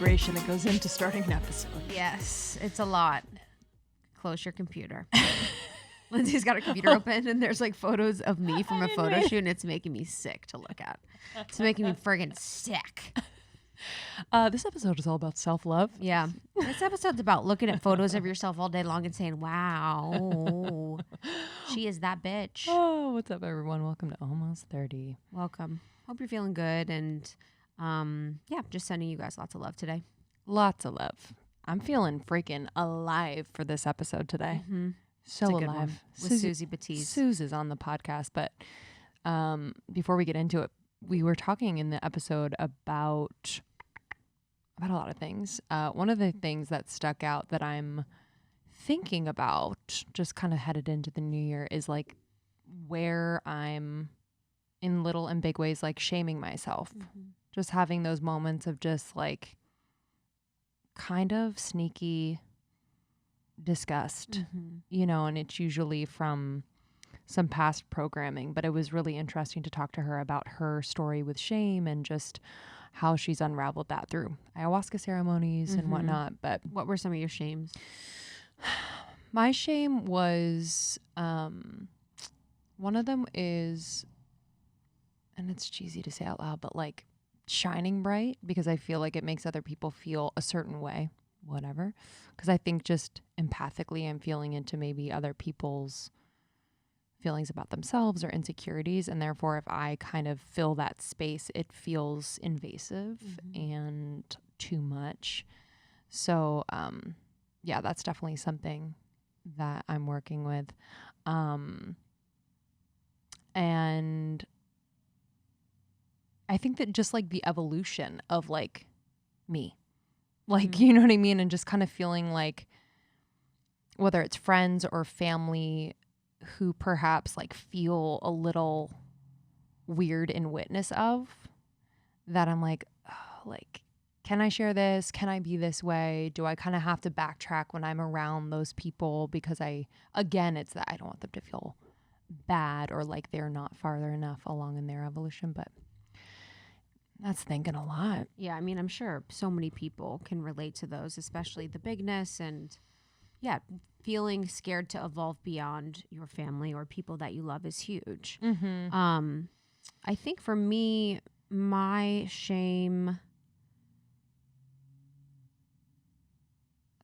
vibration that goes into starting an episode. Yes, it's a lot. Close your computer. Lindsay's got her computer open and there's like photos of me from a photo shoot and it's making me sick to look at. It's making me friggin' sick. This episode is all about self-love. Yeah. This episode's about looking at photos of yourself all day long and saying, wow, she is that bitch. Oh, what's up, everyone? Welcome to Almost 30. Welcome. Hope you're feeling good. And yeah, just sending you guys lots of love today. Lots of love. I'm feeling freaking alive for this episode today. Mm-hmm. So alive. With Suzy Batiz. Suzy's on the podcast, but before we get into it, we were talking in the episode about a lot of things. One of the things that stuck out that I'm thinking about just kind of headed into the new year is like where I'm in little and big ways like shaming myself. Mm-hmm. Just having those moments of just like kind of sneaky disgust, mm-hmm. you know, and it's usually from some past programming, but it was really interesting to talk to her about her story with shame and just how she's unraveled that through ayahuasca ceremonies mm-hmm. and whatnot. But what were some of your shames? My shame was, one of them is, and it's cheesy to say out loud, but like shining bright, because I feel like it makes other people feel a certain way, whatever. Because I think just empathically I'm feeling into maybe other people's feelings about themselves or insecurities, and therefore if I kind of fill that space, it feels invasive mm-hmm. and too much. So yeah, that's definitely something that I'm working with. And I think that just like the evolution of like me, like, mm-hmm. you know what I mean? And just kind of feeling like whether it's friends or family who perhaps like feel a little weird in witness of that, I'm like, oh, like, can I share this? Can I be this way? Do I kind of have to backtrack when I'm around those people? Because again, it's that I don't want them to feel bad or like they're not farther enough along in their evolution, but that's thinking a lot. Yeah, I mean, I'm sure so many people can relate to those, especially the bigness and yeah, feeling scared to evolve beyond your family or people that you love is huge. Mm-hmm. I think for me, my shame,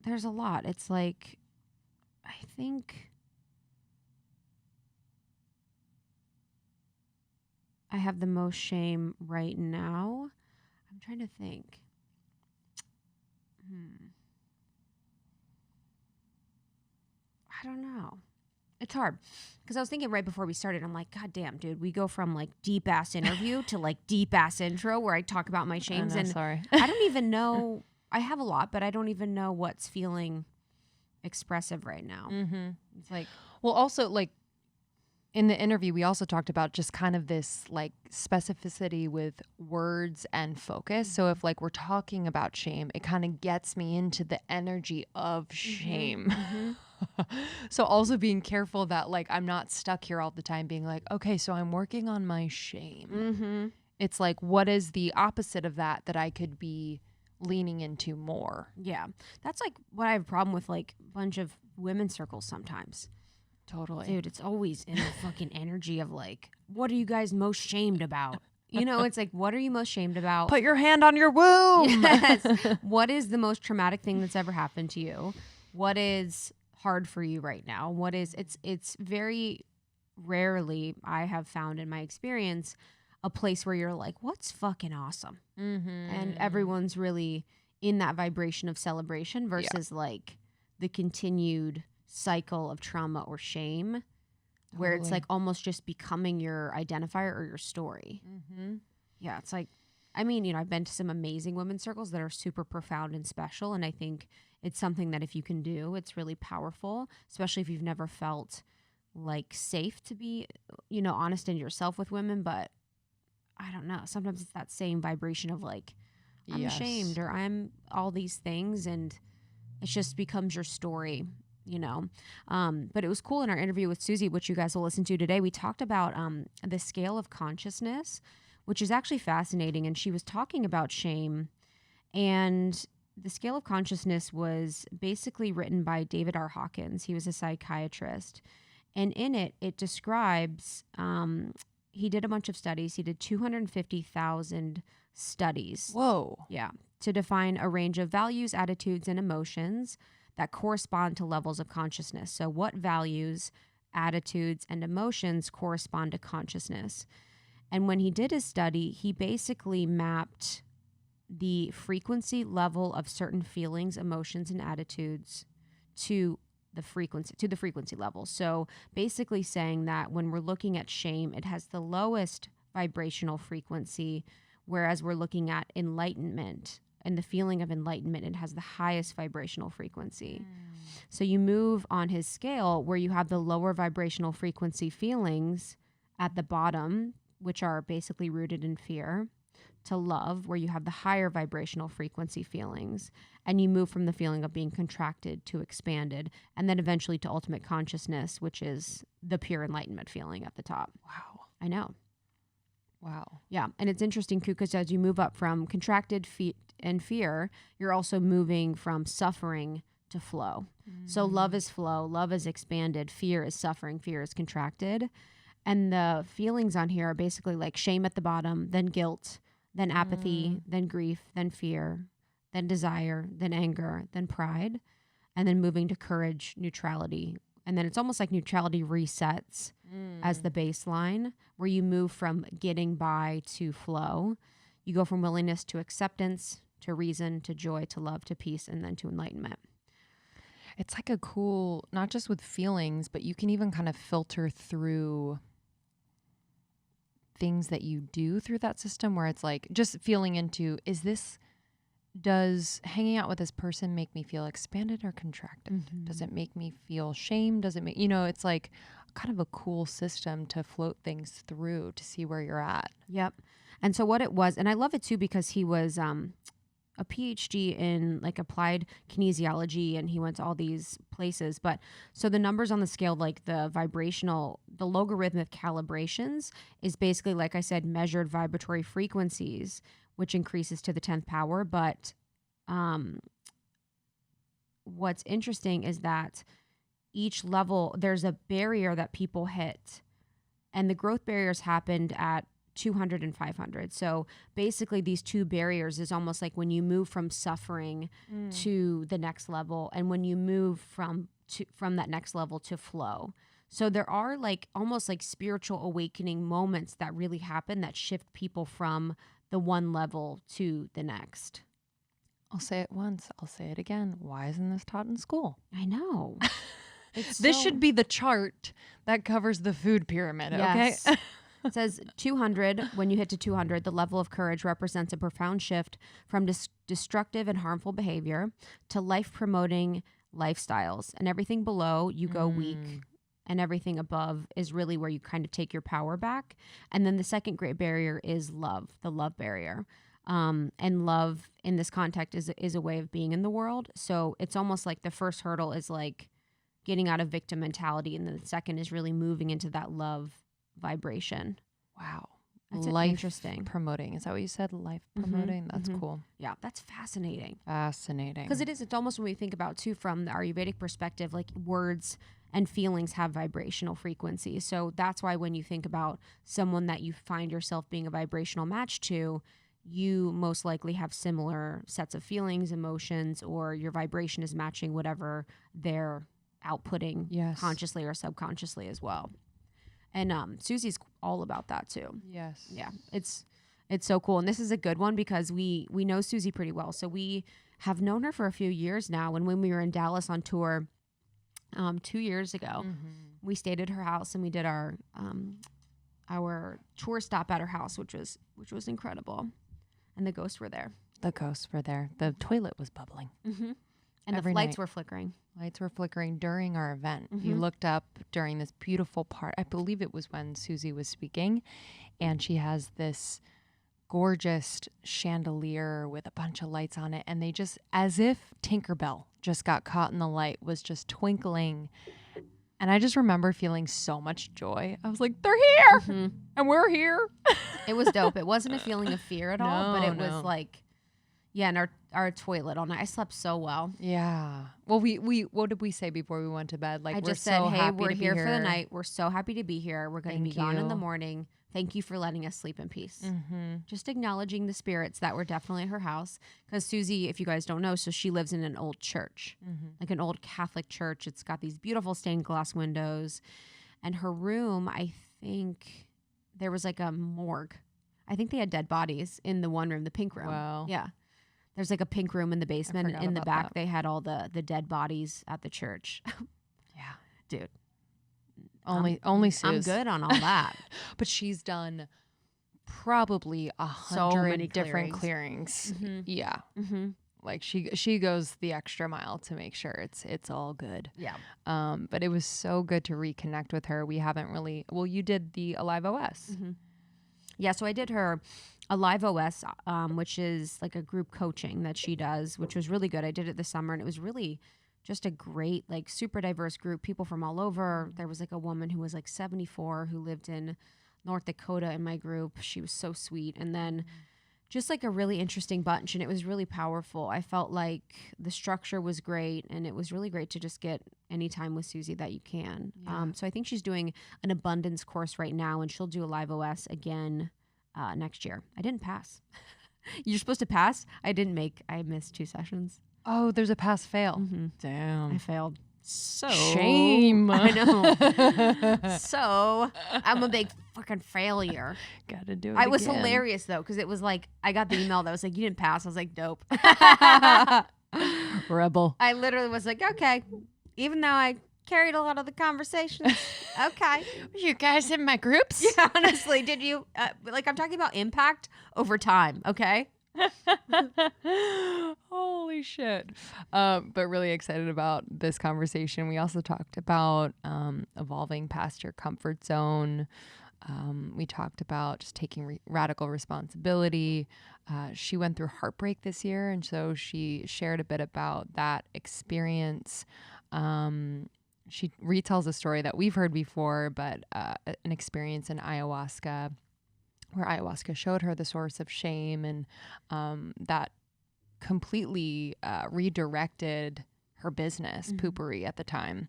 there's a lot. It's like, I think I have the most shame right now. I'm trying to think. I don't know. It's hard because I was thinking right before we started, I'm like, God damn, dude, we go from like deep ass interview to like deep ass intro where I talk about my shames. And sorry. I don't even know. I have a lot, but I don't even know what's feeling expressive right now. Mm-hmm. It's like, well, also like in the interview, we also talked about just kind of this like specificity with words and focus. So if like we're talking about shame, it kind of gets me into the energy of shame. Mm-hmm. So also being careful that like I'm not stuck here all the time being like, okay, so I'm working on my shame. Mm-hmm. It's like, what is the opposite of that I could be leaning into more? Yeah. That's like what I have a problem with, like a bunch of women's circles sometimes. Totally. Dude, it's always in the fucking energy of like, what are you guys most shamed about? You know, it's like, what are you most shamed about? Put your hand on your womb. Yes. What is the most traumatic thing that's ever happened to you? What is hard for you right now? What is, it's very rarely I have found in my experience a place where you're like, what's fucking awesome? Mm-hmm. And everyone's really in that vibration of celebration versus like the continued cycle of trauma or shame where it's like almost just becoming your identifier or your story. Mm-hmm. Yeah, it's like, I mean, you know, I've been to some amazing women's circles that are super profound and special, and I think it's something that if you can do, it's really powerful, especially if you've never felt like safe to be, you know, honest in yourself with women. But I don't know, sometimes it's that same vibration of like, I'm ashamed or I'm all these things, and it just becomes your story, you know. But it was cool in our interview with Suzy, which you guys will listen to today. We talked about the scale of consciousness, which is actually fascinating. And she was talking about shame And the scale of consciousness was basically written by David R. Hawkins. He was a psychiatrist. And in it, it describes, he did a bunch of studies. He did 250,000 studies. Whoa. Yeah. To define a range of values, attitudes, and emotions that correspond to levels of consciousness. So what values, attitudes, and emotions correspond to consciousness? And when he did his study, he basically mapped the frequency level of certain feelings, emotions, and attitudes to the frequency level. So basically saying that when we're looking at shame, it has the lowest vibrational frequency, whereas we're looking at enlightenment and the feeling of enlightenment, it has the highest vibrational frequency. So you move on his scale where you have the lower vibrational frequency feelings at the bottom, which are basically rooted in fear, to love, where you have the higher vibrational frequency feelings. And you move from the feeling of being contracted to expanded, and then eventually to ultimate consciousness, which is the pure enlightenment feeling at the top. Wow. I know. Wow. Yeah. And it's interesting, because as you move up from contracted and fear, you're also moving from suffering to flow. So love is flow, love is expanded, fear is suffering, fear is contracted. And the feelings on here are basically like shame at the bottom, then guilt, then apathy, then grief, then fear, then desire, then anger, then pride, and then moving to courage, neutrality. And then it's almost like neutrality resets as the baseline, where you move from getting by to flow. You go from willingness to acceptance, to reason, to joy, to love, to peace, and then to enlightenment. It's like a cool, not just with feelings, but you can even kind of filter through things that you do through that system, where it's like just feeling into, does hanging out with this person make me feel expanded or contracted? Does it make me feel shame? Does it make, it's like kind of a cool system to float things through to see where you're at. Yep. And so what it was, and I love it too, because he was a PhD in like applied kinesiology, and he went to all these places. But so the numbers on the scale, like the logarithmic calibrations is basically, like I said, measured vibratory frequencies, which increases to the 10th power. But what's interesting is that each level, there's a barrier that people hit, and the growth barriers happened at 200 and 500. So basically these two barriers is almost like when you move from suffering to the next level, and when you move from that next level to flow. So there are like almost like spiritual awakening moments that really happen that shift people from the one level to the next. I'll say it once, I'll say it again. Why isn't this taught in school? I know. This should be the chart that covers the food pyramid, yes. Okay? It says 200, when you hit to 200, the level of courage represents a profound shift from destructive and harmful behavior to life-promoting lifestyles. And everything below, you go weak, and everything above is really where you kind of take your power back. And then the second great barrier is love, the love barrier. And love in this context is a way of being in the world. So it's almost like the first hurdle is like getting out of victim mentality, and then the second is really moving into that love vibration. Wow. That's life interesting. Promoting. Is that what you said? Life promoting? That's cool. Yeah, that's fascinating. Fascinating. Because it's almost when we think about too from the Ayurvedic perspective, like words and feelings have vibrational frequencies. So that's why when you think about someone that you find yourself being a vibrational match to, you most likely have similar sets of feelings, emotions, or your vibration is matching whatever they're outputting consciously or subconsciously as well. And Suzy's all about that too. Yes. Yeah. It's so cool. And this is a good one because we know Suzy pretty well. So we have known her for a few years now. And when we were in Dallas on tour 2 years ago, we stayed at her house and we did our tour stop at her house, which was incredible. And the ghosts were there. The ghosts were there. The toilet was bubbling. And the lights were flickering. Lights were flickering during our event. You looked up during this beautiful part. I believe it was when Suzy was speaking, and she has this gorgeous chandelier with a bunch of lights on it, and they just, as if Tinkerbell just got caught in the light, was just twinkling. And I just remember feeling so much joy. I was like, they're here, and we're here. It was dope. It wasn't a feeling of fear at all, but it was like, Yeah, and our toilet all night. I slept so well. Yeah. Well, we what did we say before we went to bed? Like, I we're just said, so hey, happy we're to be here for the night. We're so happy to be here. We're going to be Thank gone in the you. morning. Thank you for letting us sleep in peace. Mm-hmm. Just acknowledging the spirits that were definitely at her house. Because Suzy, if you guys don't know, so she lives in an old church, like an old Catholic church. It's got these beautiful stained glass windows. And her room, I think there was like a morgue. I think they had dead bodies in the one room, the pink room. Wow. Yeah. There's like a pink room in the basement. And in the back, that. they had all the dead bodies at the church. Yeah. Dude. Only Suze. I'm good on all that. But she's done probably 100 different clearings. Mm-hmm. Yeah. Mm-hmm. Like she goes the extra mile to make sure it's all good. Yeah. But it was so good to reconnect with her. We haven't really, well, you did the LiveOS. Mm-hmm. Yeah, so I did her a LiveOS, which is like a group coaching that she does, which was really good. I did it this summer, and it was really just a great, like, super diverse group, people from all over. There was like a woman who was like 74 who lived in North Dakota in my group. She was so sweet. And then just like a really interesting bunch, and it was really powerful. I felt like the structure was great, and it was really great to just get any time with Suzy that you can. Yeah. So I think she's doing an abundance course right now, and she'll do a LiveOS again next year. I didn't pass. You're supposed to pass. I missed 2 sessions. Oh, there's a pass fail. Mm-hmm. Damn. I failed. So shame. I know. So I'm a big fucking failure. Gotta do it. I was again. hilarious though, because it was like I got the email that was like, you didn't pass. I was like, dope. Rebel. I literally was like, okay, even though I carried a lot of the conversations. Okay. You guys in my groups? Yeah, honestly, did you like I'm talking about impact over time, okay? Holy shit. But really excited about this conversation. We also talked about evolving past your comfort zone. We talked about just taking radical responsibility. She went through heartbreak this year, and so she shared a bit about that experience. She retells a story that we've heard before, but an experience in ayahuasca, where ayahuasca showed her the source of shame, and that completely redirected her business, Poo Pourri, at the time.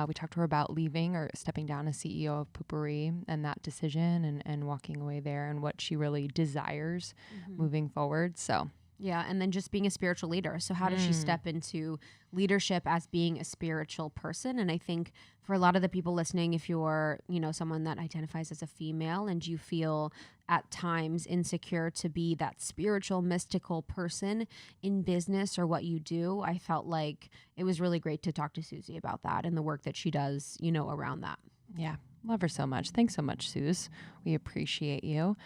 We talked to her about leaving or stepping down as CEO of Poo Pourri and that decision and walking away there and what she really desires moving forward. So yeah, and then just being a spiritual leader. So how does she step into leadership as being a spiritual person? And I think for a lot of the people listening, if you're, someone that identifies as a female and you feel at times insecure to be that spiritual, mystical person in business or what you do, I felt like it was really great to talk to Suzy about that and the work that she does, around that. Yeah, love her so much. Thanks so much, Suze. We appreciate you.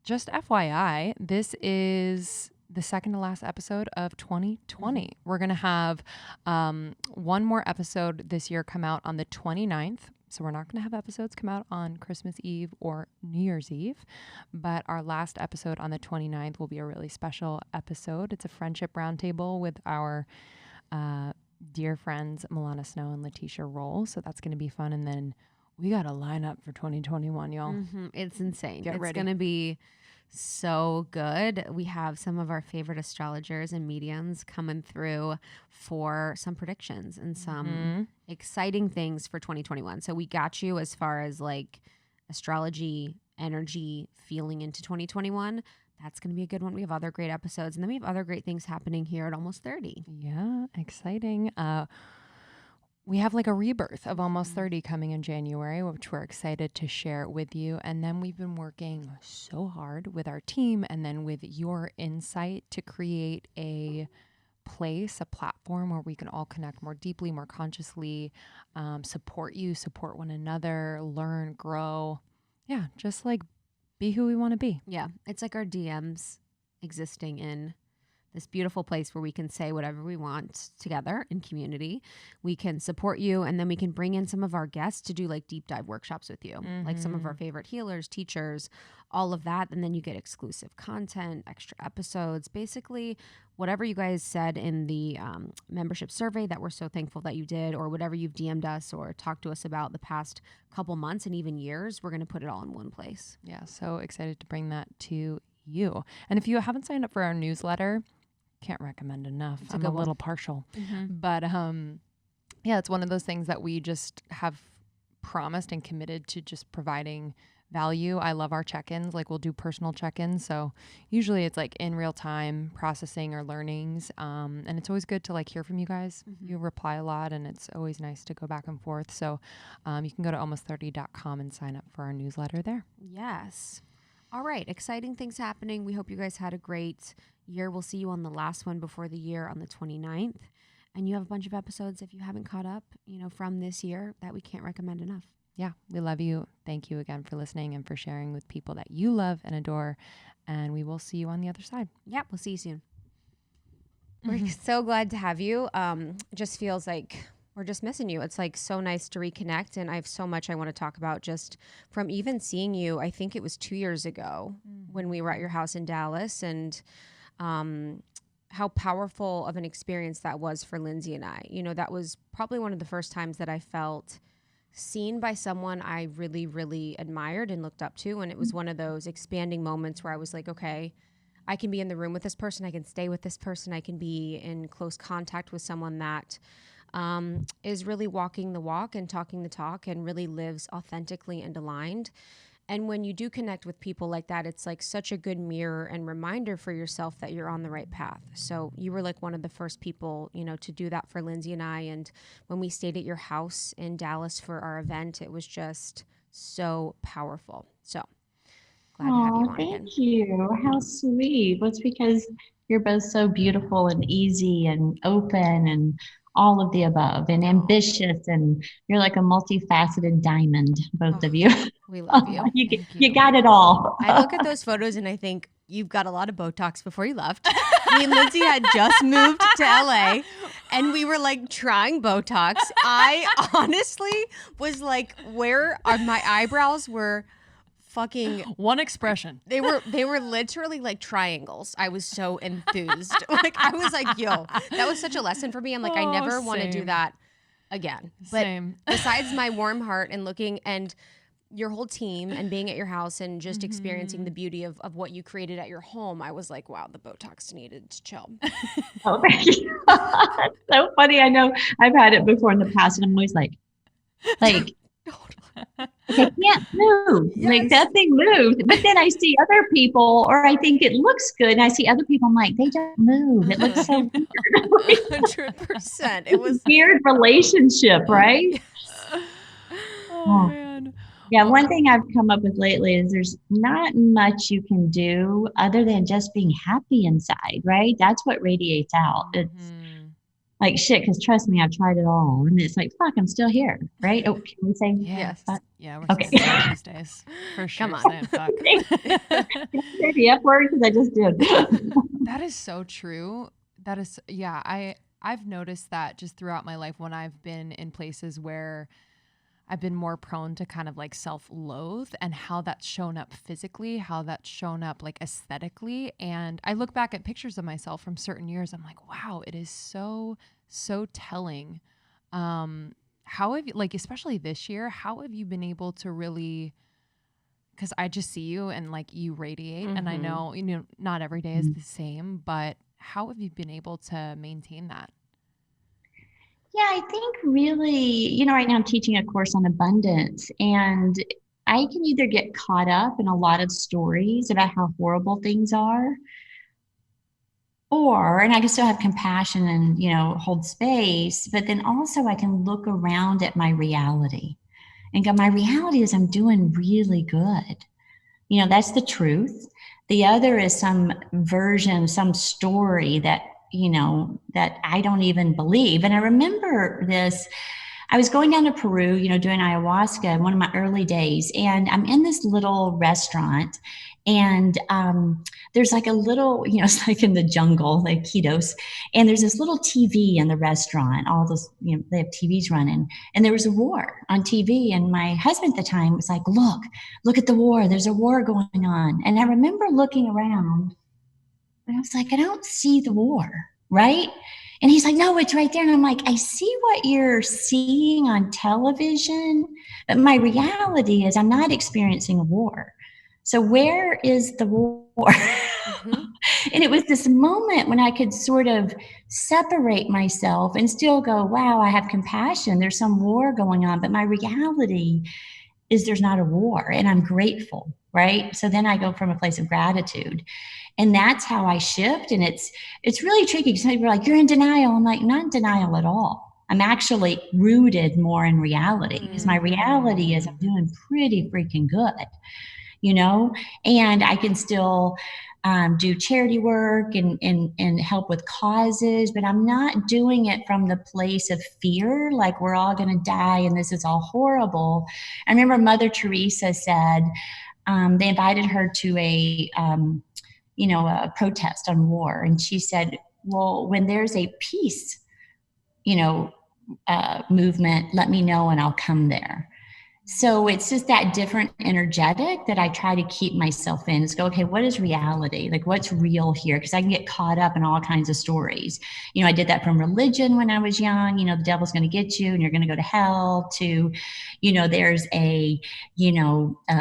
Just FYI, this is the second to last episode of 2020. We're going to have one more episode this year come out on the 29th. So we're not going to have episodes come out on Christmas Eve or New Year's Eve. But our last episode on the 29th will be a really special episode. It's a friendship roundtable with our dear friends Milana Snow and Letitia Roll. So that's going to be fun. And then we got a lineup for 2021, y'all. Mm-hmm. It's insane. Get ready. It's going to be so good. We have some of our favorite astrologers and mediums coming through for some predictions and some exciting things for 2021. So we got you as far as like astrology, energy, feeling into 2021. That's going to be a good one. We have other great episodes. And then we have other great things happening here at Almost 30. Yeah, exciting. We have like a rebirth of Almost 30 coming in January, which we're excited to share with you. And then we've been working so hard with our team and then with your insight to create a place, a platform where we can all connect more deeply, more consciously, support you, support one another, learn, grow. Yeah, just like be who we want to be. Yeah, it's like our DMs existing in this beautiful place where we can say whatever we want together in community. We can support you, and then we can bring in some of our guests to do like deep dive workshops with you, like some of our favorite healers, teachers, all of that. And then you get exclusive content, extra episodes, basically whatever you guys said in the membership survey that we're so thankful that you did, or whatever you've DM'd us or talked to us about the past couple months and even years, we're going to put it all in one place. Yeah, so excited to bring that to you. And if you haven't signed up for our newsletter, can't recommend enough. I'm a little partial. But yeah, it's one of those things that we just have promised and committed to just providing value. I love our check-ins. Like we'll do personal check-ins. So usually it's like in real time processing or learnings. And it's always good to like hear from you guys. You reply a lot and it's always nice to go back and forth. So you can go to almost30.com and sign up for our newsletter there. Yes. All right. Exciting things happening. We hope you guys had a great year. We'll see you on the last one before the year on the 29th. And you have a bunch of episodes, if you haven't caught up, from this year that we can't recommend enough. Yeah, we love you. Thank you again for listening and for sharing with people that you love and adore. And we will see you on the other side. Yeah, we'll see you soon. We're so glad to have you. Just feels like we're just missing you. It's like so nice to reconnect. And I have so much I want to talk about just from even seeing you. I think it was 2 years ago when we were at your house in Dallas, and how powerful of an experience that was for Lindsey and I. That was probably one of the first times that I felt seen by someone I really, really admired and looked up to. And it was one of those expanding moments where I was like, okay, I can be in the room with this person. I can stay with this person. I can be in close contact with someone that is really walking the walk and talking the talk and really lives authentically and aligned. And when you do connect with people like that, it's like such a good mirror and reminder for yourself that you're on the right path. So you were like one of the first people, to do that for Lindsey and I. And when we stayed at your house in Dallas for our event, it was just so powerful. So glad to have you on again. Thank you. How sweet. Well, it's because you're both so beautiful and easy and open and all of the above and ambitious, and you're like a multifaceted diamond, both of you. We love you. You got it all. I look at those photos and I think you've got a lot of Botox before you left. Me and Lindsey had just moved to LA and we were like trying Botox. I honestly was like, where are my eyebrows were fucking one expression. They were literally like triangles. I was so enthused. Like I was like, yo, that was such a lesson for me. I'm like, I never want to do that again. But besides my warm heart and looking and your whole team and being at your house and just experiencing the beauty of what you created at your home, I was like, wow, the Botox needed to chill. Oh, thank you. That's so funny. I know I've had it before in the past and I'm always like, I can't move. Yes. Like that thing moved. But then I see other people, or I think it looks good. And I see other people, I'm like, they don't move. It looks so weird. 100%. It was weird relationship, right? Yes. Oh, man. Yeah, one thing I've come up with lately is there's not much you can do other than just being happy inside, right? That's what radiates out. It's like shit, because trust me, I've tried it all. And it's like, fuck, I'm still here, right? Oh, can we say yes? Yeah, we're okay. saying these days. For sure. Come on. Saying fuck. Say the F word because I just did. That is so true. That is, yeah, I've noticed that just throughout my life when I've been in places where I've been more prone to kind of like self-loathe and how that's shown up physically, how that's shown up like aesthetically. And I look back at pictures of myself from certain years. I'm like, wow, it is so telling. How have you, like, especially this year, how have you been able to really, because I just see you and like you radiate and I know, not every day is the same, but how have you been able to maintain that? Yeah, I think really, right now I'm teaching a course on abundance, and I can either get caught up in a lot of stories about how horrible things are, and I can still have compassion and, hold space, but then also I can look around at my reality and go, my reality is I'm doing really good. That's the truth. The other is some version, some story that I don't even believe. And I remember this, I was going down to Peru, doing ayahuasca in one of my early days. And I'm in this little restaurant and there's like a little, it's like in the jungle, like Quitos. And there's this little TV in the restaurant, all those, they have TVs running. And there was a war on TV. And my husband at the time was like, look at the war. There's a war going on. And I remember looking around. And I was like, I don't see the war, right? And he's like, no, it's right there. And I'm like, I see what you're seeing on television, but my reality is I'm not experiencing a war. So where is the war? And it was this moment when I could sort of separate myself and still go, wow, I have compassion. There's some war going on, but my reality is there's not a war, and I'm grateful, right? So then I go from a place of gratitude. And that's how I shift. And it's really tricky because people are like, you're in denial. I'm like, not in denial at all. I'm actually rooted more in reality because my reality is I'm doing pretty freaking good, you know, and I can still do charity work and help with causes, but I'm not doing it from the place of fear, like we're all going to die and this is all horrible. I remember Mother Teresa said they invited her to a protest on war, and she said, "Well, when there's a peace, movement, let me know and I'll come there." So it's just that different energetic that I try to keep myself in. It's go, okay, what is reality? Like what's real here? Because I can get caught up in all kinds of stories. I did that from religion when I was young, the devil's going to get you and you're going to go to hell, to, there's a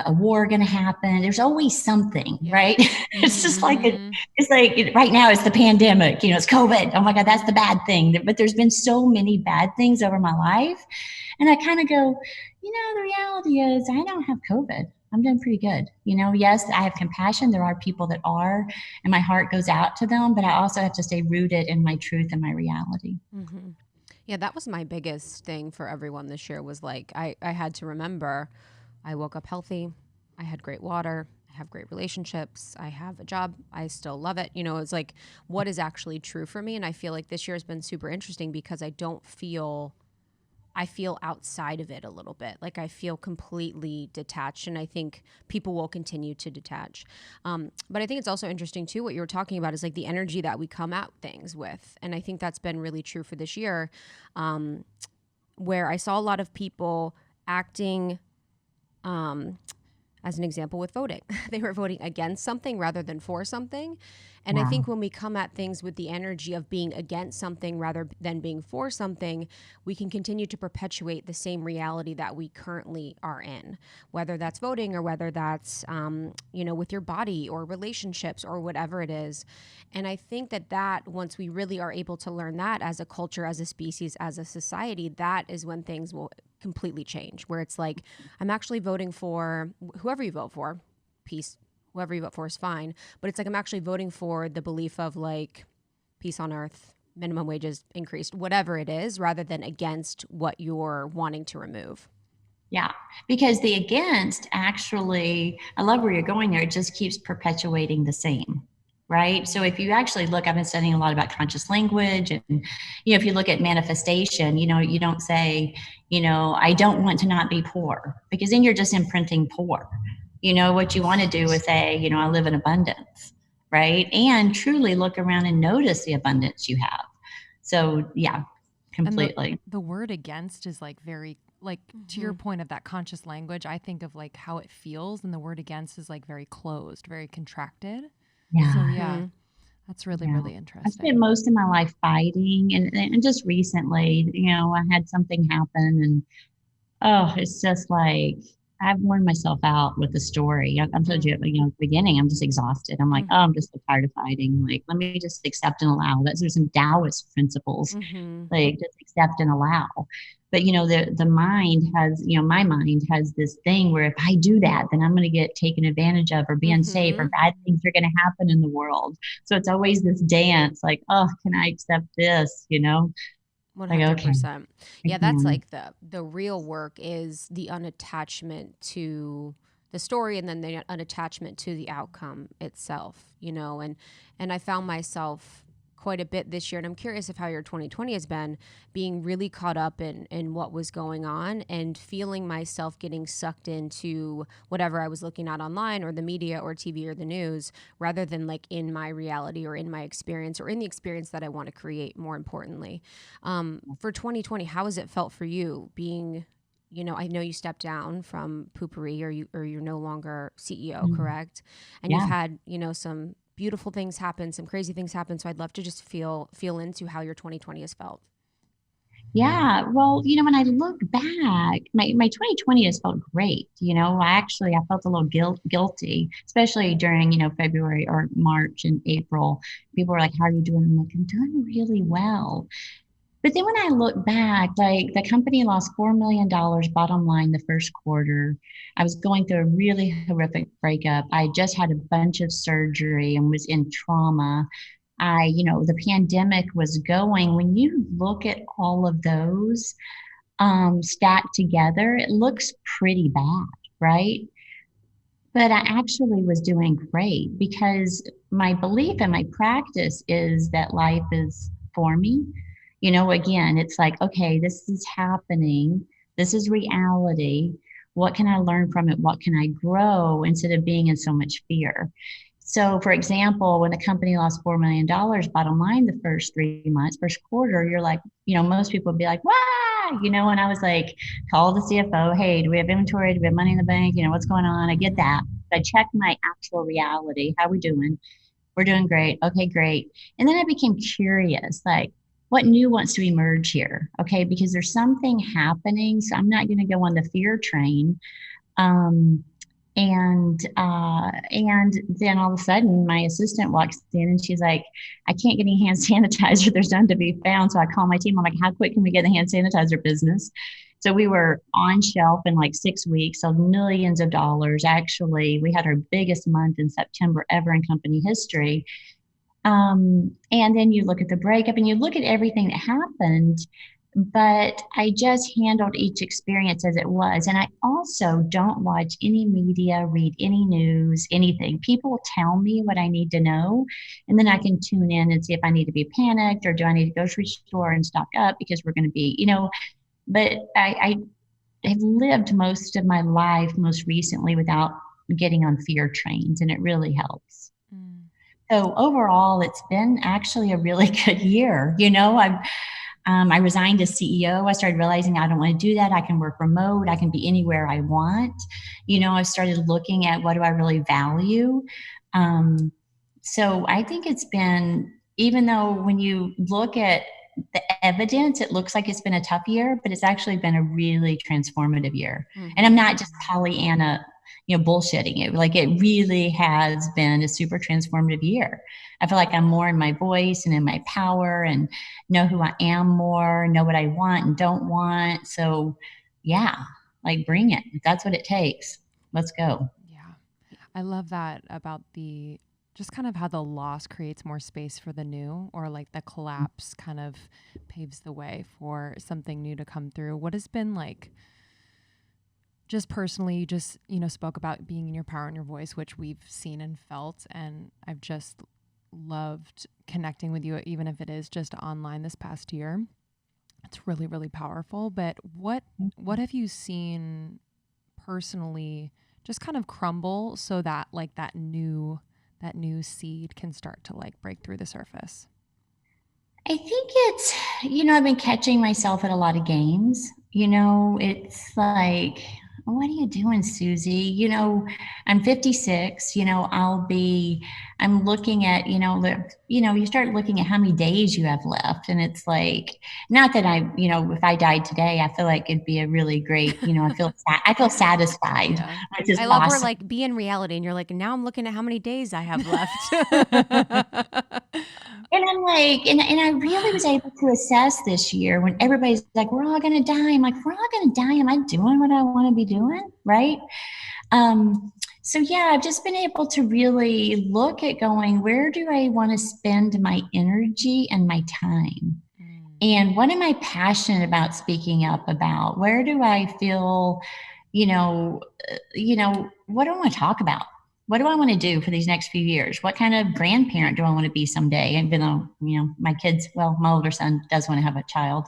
war going to happen. There's always something, right? It's just like, it's like right now it's the pandemic, it's COVID. Oh my God, that's the bad thing. But there's been so many bad things over my life. And I kind of go, the reality is I don't have COVID. I'm doing pretty good. Yes, I have compassion. There are people that are, and my heart goes out to them, but I also have to stay rooted in my truth and my reality. Yeah, that was my biggest thing for everyone this year was like, I had to remember I woke up healthy. I had great water. I have great relationships. I have a job. I still love it. It's like, what is actually true for me? And I feel like this year has been super interesting because I feel outside of it a little bit. Like I feel completely detached, and I think people will continue to detach. But I think it's also interesting too, what you were talking about is like the energy that we come at things with. And I think that's been really true for this year, where I saw a lot of people acting, as an example with voting. They were voting against something rather than for something. And I think when we come at things with the energy of being against something rather than being for something, we can continue to perpetuate the same reality that we currently are in, whether that's voting or whether that's, with your body or relationships or whatever it is. And I think that once we really are able to learn that as a culture, as a species, as a society, that is when things will completely change, where it's like, I'm actually voting for whoever you vote for, peace. Whoever you vote for is fine. But it's like I'm actually voting for the belief of like peace on earth, minimum wages increased, whatever it is, rather than against what you're wanting to remove. Yeah, because the against actually, I love where you're going there. It just keeps perpetuating the same, right? So if you actually look, I've been studying a lot about conscious language, and if you look at manifestation, you don't say, I don't want to not be poor, because then you're just imprinting poor. What you want to do is say, I live in abundance, right? And truly look around and notice the abundance you have. So yeah, completely. And the word against is like very, like to your point of that conscious language, I think of like how it feels, and the word against is like very closed, very contracted. Yeah. So yeah, that's really, really interesting. I spent most of my life fighting, and just recently, I had something happen, and it's just like, I've worn myself out with the story. I'm told you, at the beginning, I'm just exhausted. I'm like, I'm just so tired of fighting. Like, let me just accept and allow. There's some Taoist principles, like just accept and allow. But the mind has, my mind has this thing where if I do that, then I'm going to get taken advantage of or be unsafe, or bad things are going to happen in the world. So it's always this dance, like, oh, can I accept this? 100%. Yeah, that's like the real work is the unattachment to the story, and then the unattachment to the outcome itself, and I found myself quite a bit this year, and I'm curious of how your 2020 has been, being really caught up in what was going on and feeling myself getting sucked into whatever I was looking at online or the media or TV or the news, rather than like in my reality or in my experience or in the experience that I want to create, more importantly. For 2020, how has it felt for you being, I know you stepped down from Poopourri, or you're no longer CEO, correct? And you've had, some beautiful things happen, some crazy things happen. So I'd love to just feel into how your 2020 has felt. Yeah. Well, when I look back, my 2020 has felt great. I felt a little guilty, especially during, February or March and April. People were like, how are you doing? I'm like, I'm doing really well. But then when I look back, like the company lost $4 million bottom line the first quarter. I was going through a really horrific breakup. I just had a bunch of surgery and was in trauma. The pandemic was going. When you look at all of those stacked together, it looks pretty bad, right? But I actually was doing great because my belief and my practice is that life is for me. Again, it's like, okay, this is happening. This is reality. What can I learn from it? What can I grow instead of being in so much fear? So, for example, when the company lost $4 million bottom line the first 3 months, first quarter, you're like, most people would be like, wow, and I was like, call the CFO, hey, do we have inventory? Do we have money in the bank? What's going on? I get that. I check my actual reality. How we doing? We're doing great. Okay, great. And then I became curious, like, what new wants to emerge here? Okay, because there's something happening. So I'm not going to go on the fear train. And then all of a sudden my assistant walks in and she's like, I can't get any hand sanitizer. There's none to be found. So I call my team. I'm like, how quick can we get the hand sanitizer business? So we were on shelf in like 6 weeks, so millions of dollars. Actually, we had our biggest month in September ever in company history. And then you look at the breakup and you look at everything that happened, but I just handled each experience as it was. And I also don't watch any media, read any news, anything. People tell me what I need to know, and then I can tune in and see if I need to be panicked or do I need to go to the store and stock up because we're going to be, but I have lived most of my life most recently without getting on fear trains, and it really helps. So overall, it's been actually a really good year. I resigned as CEO. I started realizing I don't want to do that. I can work remote. I can be anywhere I want. I started looking at what do I really value. So I think it's been, even though when you look at the evidence, it looks like it's been a tough year, but it's actually been a really transformative year. And I'm not just Pollyanna, bullshitting it. Like, it really has been a super transformative year. I feel like I'm more in my voice and in my power and know who I am more, know what I want and don't want. So yeah, like, bring it. If that's what it takes. Let's go. Yeah. I love that about just kind of how the loss creates more space for the new, or like the collapse kind of paves the way for something new to come through. What has been like, just personally, you just, spoke about being in your power and your voice, which we've seen and felt. And I've just loved connecting with you, even if it is just online this past year. It's really, really powerful. But what have you seen personally just kind of crumble so that like that new seed can start to like break through the surface? I think it's, I've been catching myself at a lot of games. It's like, what are you doing, Suzy? I'm 56, I'm looking at, you start looking at how many days you have left. And it's like, not that if I died today, I feel like it'd be a really great, I feel satisfied. Yeah. I love where like be in reality and you're like, now I'm looking at how many days I have left. And I'm like, and I really was able to assess this year when everybody's like, we're all going to die. I'm like, we're all going to die. Am I doing what I want to be doing? Right. So yeah, I've just been able to really look at going, where do I want to spend my energy and my time? And what am I passionate about speaking up about? Where do I feel, what do I want to talk about? What do I want to do for these next few years? What kind of grandparent do I want to be someday? Even though, my kids, my older son does want to have a child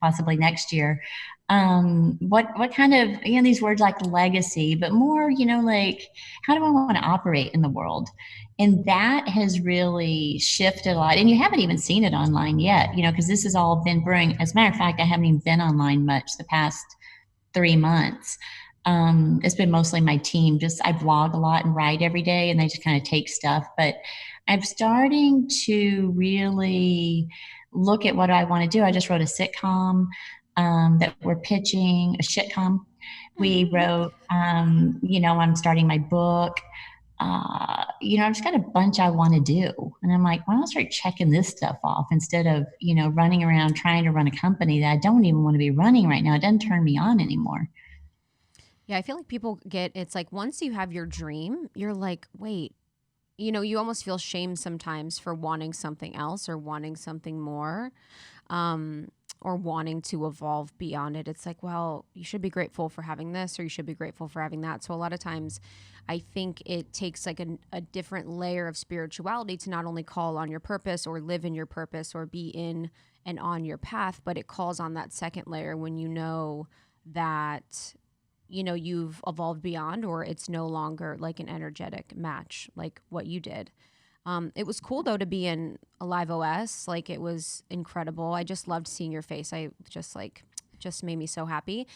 possibly next year. What kind of, these words like legacy, but more, like, how do I want to operate in the world? And that has really shifted a lot. And you haven't even seen it online yet, because this has all been brewing. As a matter of fact, I haven't even been online much the past 3 months. It's been mostly my team. I vlog a lot and write every day, and they just kind of take stuff. But I'm starting to really look at what I want to do. I just wrote a sitcom that we're pitching, a shitcom. We wrote, I'm starting my book. I've just got a bunch I want to do. And I'm like, why don't I start checking this stuff off instead of, running around trying to run a company that I don't even want to be running right now. It doesn't turn me on anymore. Yeah, I feel like people it's like once you have your dream, you're like, wait, you almost feel shame sometimes for wanting something else or wanting something more, or wanting to evolve beyond it. It's like, well, you should be grateful for having this, or you should be grateful for having that. So a lot of times I think it takes like a different layer of spirituality to not only call on your purpose or live in your purpose or be in and on your path, but it calls on that second layer when you know that you've evolved beyond, or it's no longer like an energetic match like what you did. It was cool though to be in a LiveOS. Like, it was incredible. I just loved seeing your face. I just made me so happy.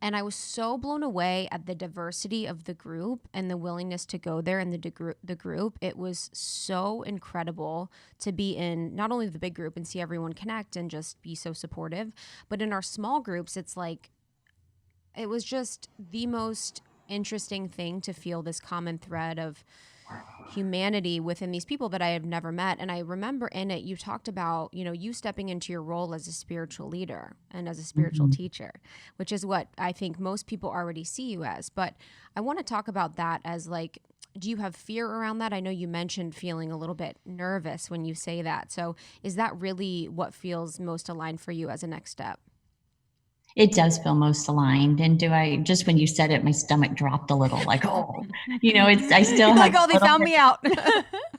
And I was so blown away at the diversity of the group and the willingness to go there and the group. It was so incredible to be in not only the big group and see everyone connect and just be so supportive, but in our small groups, it's like, it was just the most interesting thing to feel this common thread of humanity within these people that I have never met. And I remember in it, you talked about, you stepping into your role as a spiritual leader and as a spiritual teacher, which is what I think most people already see you as. But I want to talk about that as like, do you have fear around that? I know you mentioned feeling a little bit nervous when you say that. So is that really what feels most aligned for you as a next step? It does feel most aligned. And just when you said it, my stomach dropped a little, like, oh, I still have like, oh, they found me out.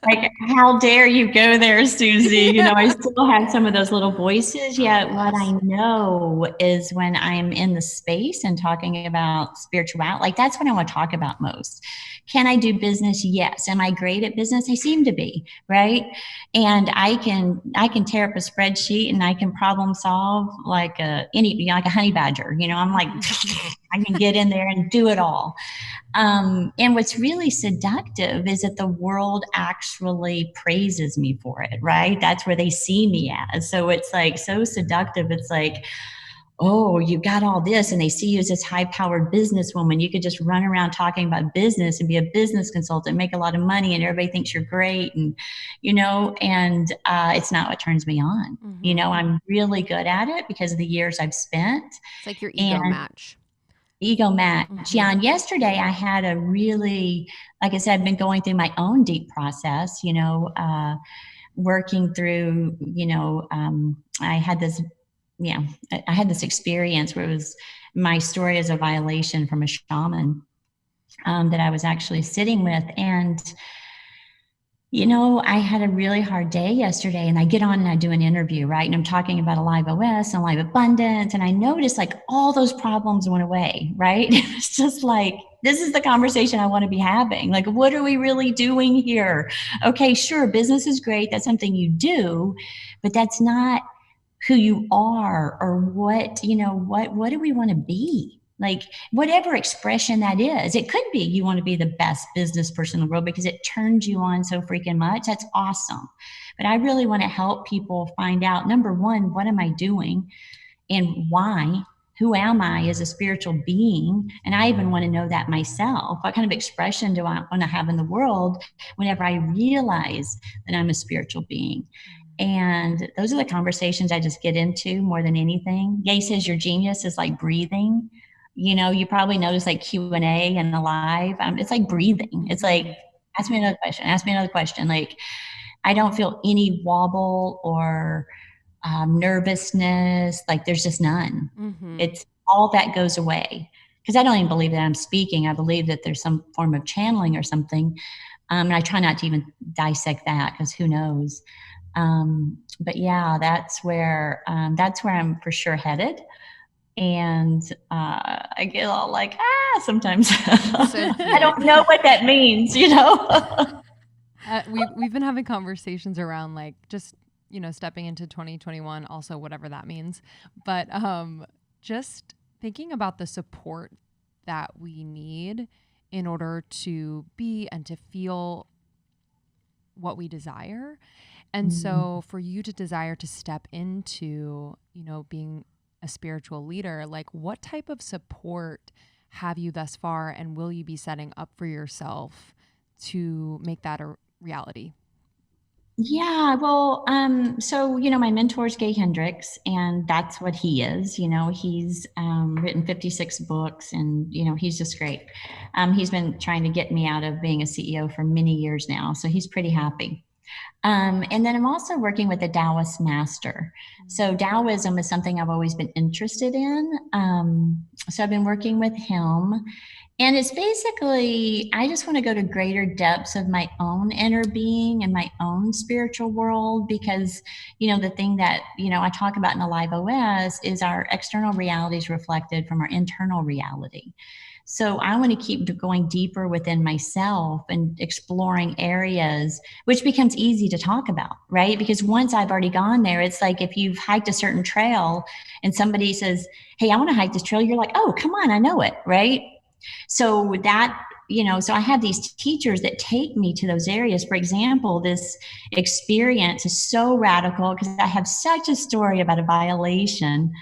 Like, how dare you go there, Suzy? I still have some of those little voices. Yet what I know is when I'm in the space and talking about spirituality, like, that's what I want to talk about most. Can I do business? Yes. Am I great at business? I seem to be, right? And I can tear up a spreadsheet and I can problem solve like a honey badger. I'm like, I can get in there and do it all. And what's really seductive is that the world actually praises me for it, right? That's where they see me as. So it's like so seductive. It's like, oh, you got all this, and they see you as this high-powered businesswoman. You could just run around talking about business and be a business consultant, make a lot of money, and everybody thinks you're great. And it's not what turns me on. I'm really good at it because of the years I've spent. It's like your ego match. Ego match. Yeah. And yesterday I had a really, like I said, I've been going through my own deep process, working through, I had this experience where it was my story as a violation from a shaman that I was actually sitting with. And I had a really hard day yesterday, and I get on and I do an interview, right? And I'm talking about a LiveOS and live abundance. And I noticed like all those problems went away, right? It's just like, this is the conversation I want to be having. Like, what are we really doing here? Okay, sure, business is great. That's something you do, but that's not who you are, or what do we want to be? Like, whatever expression that is, it could be you want to be the best business person in the world because it turns you on so freaking much. That's awesome. But I really want to help people find out, number one, what am I doing and why? Who am I as a spiritual being? And I even want to know that myself. What kind of expression do I want to have in the world whenever I realize that I'm a spiritual being? And those are the conversations I just get into more than anything. Gay says your genius is like breathing. You probably notice like Q&A and the live. It's like breathing. It's like, ask me another question. Like, I don't feel any wobble or nervousness. Like, there's just none. It's all that goes away. Because I don't even believe that I'm speaking. I believe that there's some form of channeling or something. And I try not to even dissect that because who knows. But yeah, that's where I'm for sure headed. And I get all like, sometimes I don't know what that means, We've been having conversations around like just, stepping into 2021, also whatever that means. But just thinking about the support that we need in order to be and to feel what we desire. And so for you to desire to step into, you know, being a spiritual leader, like what type of support have you thus far, and will you be setting up for yourself to make that a reality? Yeah, well, so, you know, my mentor is Gay Hendricks, and that's what he is. You know, he's written 56 books, and, you know, he's just great. He's been trying to get me out of being a CEO for many years now, so he's pretty happy. And then I'm also working with a Taoist master. So Taoism is something I've always been interested in. So I've been working with him. And it's basically, I just want to go to greater depths of my own inner being and my own spiritual world, because, you know, the thing that, you know, I talk about in the LiveOS is our external reality is reflected from our internal reality. So I want to keep going deeper within myself and exploring areas, which becomes easy to talk about, right? Because once I've already gone there, it's like if you've hiked a certain trail and somebody says, hey, I want to hike this trail, you're like, oh, come on, I know it, right? So that, you know, so I have these teachers that take me to those areas. For example, this experience is so radical because I have such a story about a violation.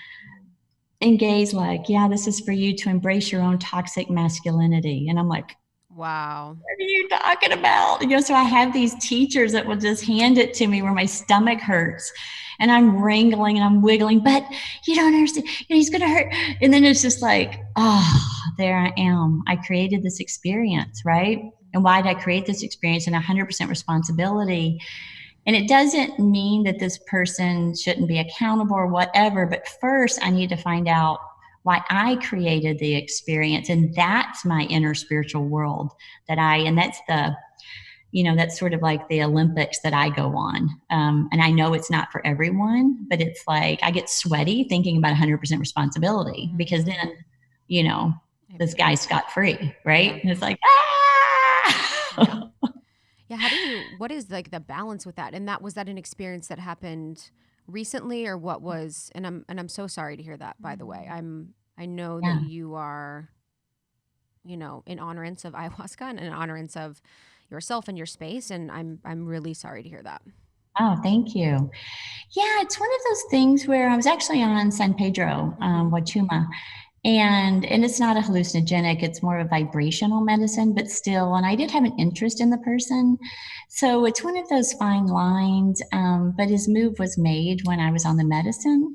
And Gay's like, yeah, this is for you to embrace your own toxic masculinity. And I'm like, Wow. what are you talking about? You know, so I have these teachers that will just hand it to me where my stomach hurts and I'm wrangling and I'm wiggling, but you don't understand, you know, he's going to hurt. And then it's just like, oh, there I am. I created this experience, right? And why did I create this experience? And 100% responsibility. And it doesn't mean that this person shouldn't be accountable or whatever, but first I need to find out why I created the experience. And that's my inner spiritual world and that's the, you know, that's sort of like the Olympics that I go on. And I know it's not for everyone, but it's like, I get sweaty thinking about 100% responsibility because then, you know, this guy's scot-free, right? And it's like, ah! Yeah. What is like the balance with that? And was that an experience that happened recently, or what was, and I'm so sorry to hear that, by the way. I know that you are, you know, in honorance of ayahuasca and in honorance of yourself and your space. And I'm really sorry to hear that. Oh, thank you. Yeah, it's one of those things where I was actually on San Pedro, Wachuma, and it's not a hallucinogenic, it's more of a vibrational medicine, but still, and I did have an interest in the person. So it's one of those fine lines, but his move was made when I was on the medicine.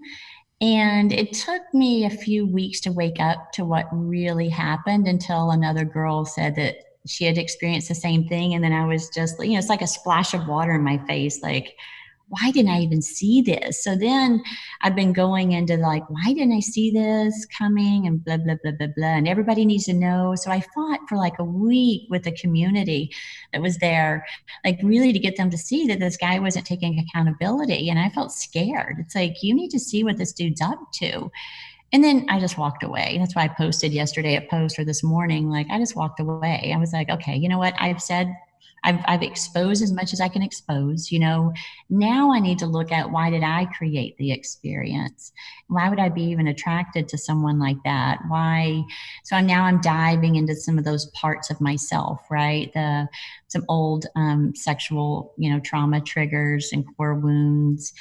And it took me a few weeks to wake up to what really happened until another girl said that she had experienced the same thing. And then I was just, you know, it's like a splash of water in my face, like, why didn't I even see this? So then I've been going into like, why didn't I see this coming, and blah, blah, blah, blah, blah. And everybody needs to know. So I fought for like a week with the community that was there, like really to get them to see that this guy wasn't taking accountability. And I felt scared. It's like, you need to see what this dude's up to. And then I just walked away. That's why I posted yesterday a post, or this morning, like I just walked away. I was like, okay, you know what? I've exposed as much as I can expose, you know. Now I need to look at, why did I create the experience? Why would I be even attracted to someone like that? Why? So I'm diving into some of those parts of myself, right? Some old sexual, you know, trauma triggers and core wounds.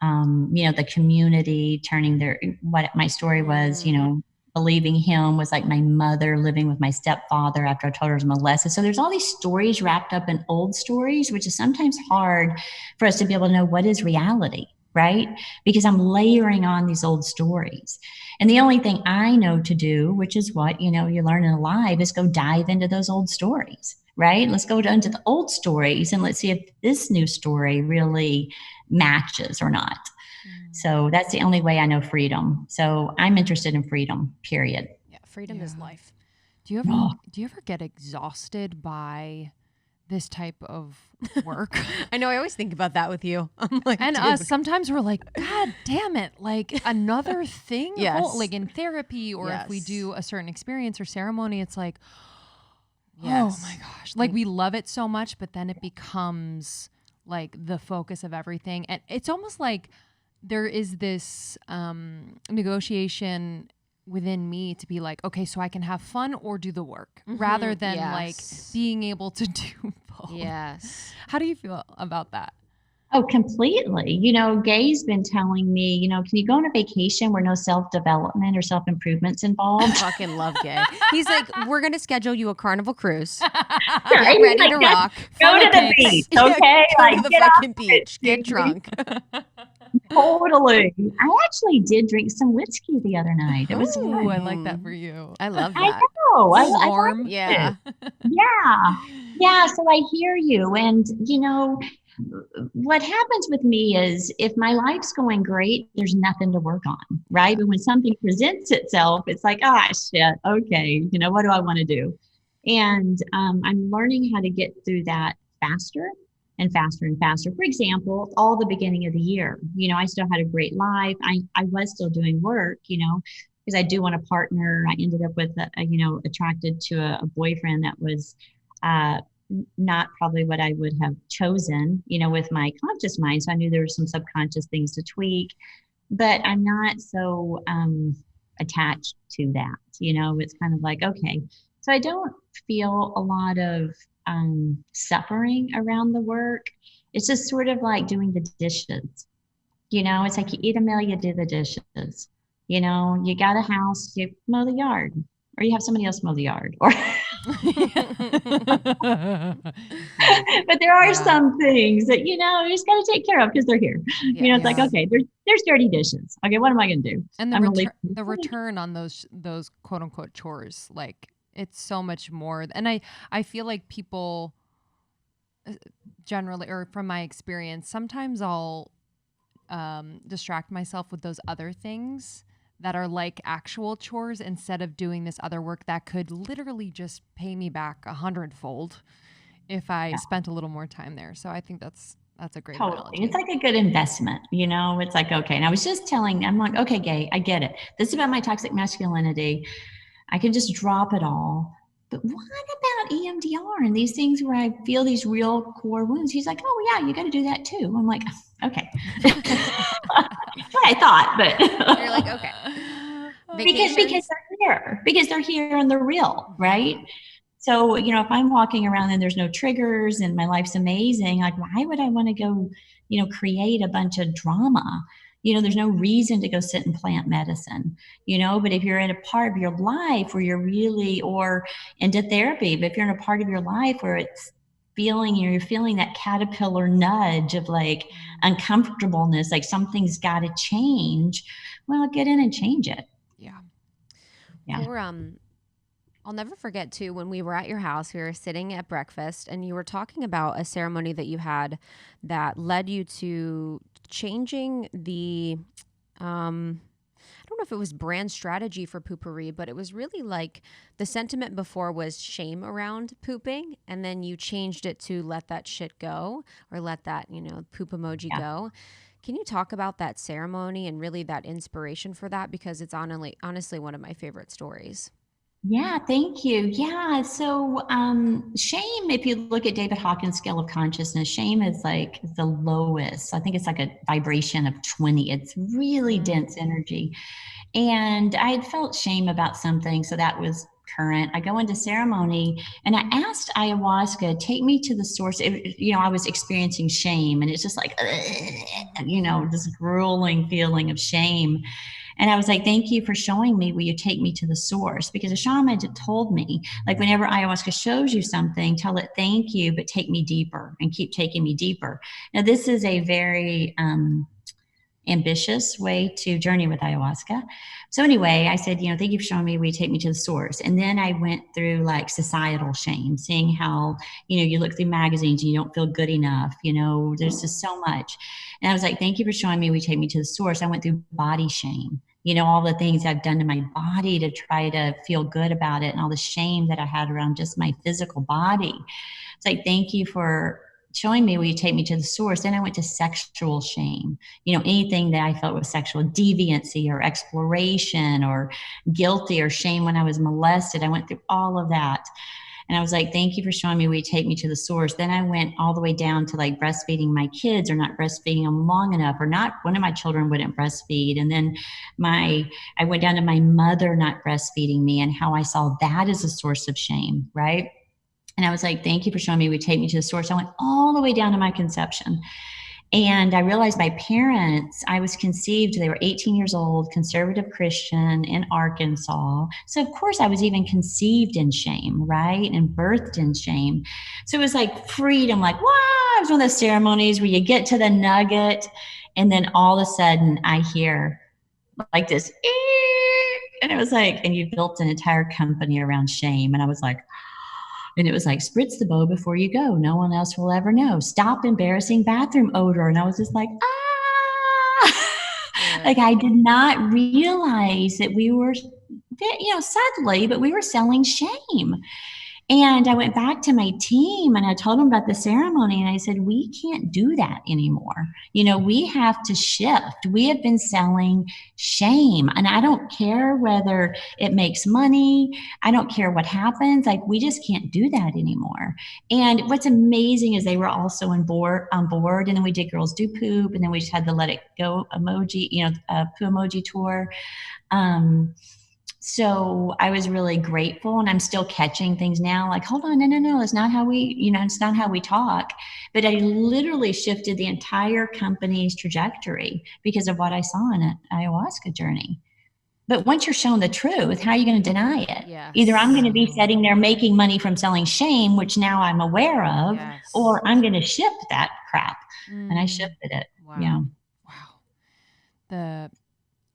You know, the community turning what my story was, you know, believing him was like my mother living with my stepfather after I told her I was molested. So there's all these stories wrapped up in old stories, which is sometimes hard for us to be able to know what is reality, right? Because I'm layering on these old stories. And the only thing I know to do, which is what, you know, you learn in life, is go dive into those old stories, right? Let's go into the old stories and let's see if this new story really matches or not. So that's the only way I know freedom. So I'm interested in freedom, period. Yeah, freedom is life. Do you ever get exhausted by this type of work? I know, I always think about that with you. I'm like, and us, sometimes we're like, God damn it, like another thing? Yes. Like in therapy, or if we do a certain experience or ceremony, it's like, yes. Oh my gosh. Like we love it so much, but then it becomes like the focus of everything. And it's almost like there is this negotiation within me to be like, okay, so I can have fun or do the work, rather than like being able to do both. Yes. How do you feel about that? Oh, completely. Gay's been telling me, can you go on a vacation where no self-development or self-improvement's involved? Fucking love Gay. He's like, we're going to schedule you a Carnival cruise. Right? Get ready Like, to rock. go to the Funnel beach, Yeah, okay? go Like, to the get fucking off beach. it, Get dude. drunk. Totally. I actually did drink some whiskey the other night. It was Ooh, fun. I like that for you. I love I that. know. I Warm. liked Yeah. it. Yeah. Yeah. So I hear you. And, what happens with me is if my life's going great, there's nothing to work on, right? But when something presents itself, it's like, ah, shit. Okay. What do I want to do? And I'm learning how to get through that faster and faster and faster. For example, all the beginning of the year, I still had a great life. I was still doing work, because I do want a partner. I ended up with, attracted to a boyfriend that was not probably what I would have chosen, with my conscious mind. So I knew there were some subconscious things to tweak, but I'm not so attached to that. It's kind of like, okay. So I don't feel a lot of suffering around the work. It's just sort of like doing the dishes. It's like you eat a meal, you do the dishes. You got a house, you mow the yard, or you have somebody else mow the yard. Or but there are some things that you just got to take care of because they're here. It's like, okay, there's dirty dishes. Okay, what am I going to do? And the return on those quote unquote chores, like it's so much more. And I feel like people generally, or from my experience, sometimes I'll distract myself with those other things that are like actual chores instead of doing this other work that could literally just pay me back 100-fold if I spent a little more time there. So I think that's a great analogy. It's like a good investment, It's like, okay. And I was just I'm like, okay, Gay, I get it. This is about my toxic masculinity. I can just drop it all. But what about EMDR and these things where I feel these real core wounds? He's like, oh yeah, you got to do that too. I'm like, okay. I thought, but you're like, okay. Because they're here and they're real, right? So, if I'm walking around and there's no triggers and my life's amazing, like, why would I want to go, create a bunch of drama? There's no reason to go sit and plant medicine, but if you're in a part of your life where you're really, or into therapy, but if you're in a part of your life where it's you're feeling that caterpillar nudge of like uncomfortableness, like something's got to change, well, get in and change it. Yeah. I'll never forget too, when we were at your house, we were sitting at breakfast and you were talking about a ceremony that you had that led you to changing the, I don't know if it was brand strategy for Poopourri, but it was really like the sentiment before was shame around pooping. And then you changed it to let that shit go, or let that, poop emoji go. Can you talk about that ceremony and really that inspiration for that? Because it's honestly one of my favorite stories. Yeah, thank you. Yeah, so shame, if you look at David Hawkins' scale of consciousness, shame is like the lowest. I think it's like a vibration of 20. It's really dense energy. And I had felt shame about something, so that was current. I go into ceremony and I asked ayahuasca, take me to the source. I was experiencing shame and it's just like, this grueling feeling of shame. And I was like, thank you for showing me. Will you take me to the source? Because a shaman had told me, like, whenever ayahuasca shows you something, tell it thank you, but take me deeper and keep taking me deeper. Now, this is a very ambitious way to journey with ayahuasca. So anyway, I said, thank you for showing me. Will you take me to the source? And then I went through like societal shame, seeing how, you look through magazines and you don't feel good enough. There's just so much. And I was like, thank you for showing me. Will you take me to the source? I went through body shame. All the things I've done to my body to try to feel good about it and all the shame that I had around just my physical body. It's like, thank you for showing me. Will you take me to the source? Then I went to sexual shame, anything that I felt was sexual deviancy or exploration or guilty or shame when I was molested. I went through all of that. And I was like, thank you for showing me. Will you take me to the source? Then I went all the way down to like breastfeeding my kids or not breastfeeding them long enough, or not, one of my children wouldn't breastfeed. And then I went down to my mother not breastfeeding me and how I saw that as a source of shame, right? And I was like, thank you for showing me. Will you take me to the source? I went all the way down to my conception. And I realized my parents, I was conceived, they were 18 years old, conservative Christian in Arkansas. So, of course, I was even conceived in shame, right? And birthed in shame. So it was like freedom, like, wow, it was one of those ceremonies where you get to the nugget, and then all of a sudden I hear like this, and it was like, and you built an entire company around shame. And I was like, and it was like, spritz the bow before you go. No one else will ever know. Stop embarrassing bathroom odor. And I was just like, ah. Like, I did not realize that we were, subtly, but we were selling shame. And I went back to my team and I told them about the ceremony, and I said, we can't do that anymore. We have to shift. We have been selling shame. And I don't care whether it makes money. I don't care what happens. Like, we just can't do that anymore. And what's amazing is they were also on board. And then we did Girls Do Poop. And then we just had the Let It Go emoji, Poo emoji tour. So I was really grateful, and I'm still catching things now. Like, hold on, no, it's not how we, it's not how we talk. But I literally shifted the entire company's trajectory because of what I saw in an ayahuasca journey. But once you're shown the truth, how are you going to deny it? Yes. Either I'm going to be sitting there making money from selling shame, which now I'm aware of, Yes. or I'm going to shift that crap. And I shifted it. Wow. Yeah. Wow.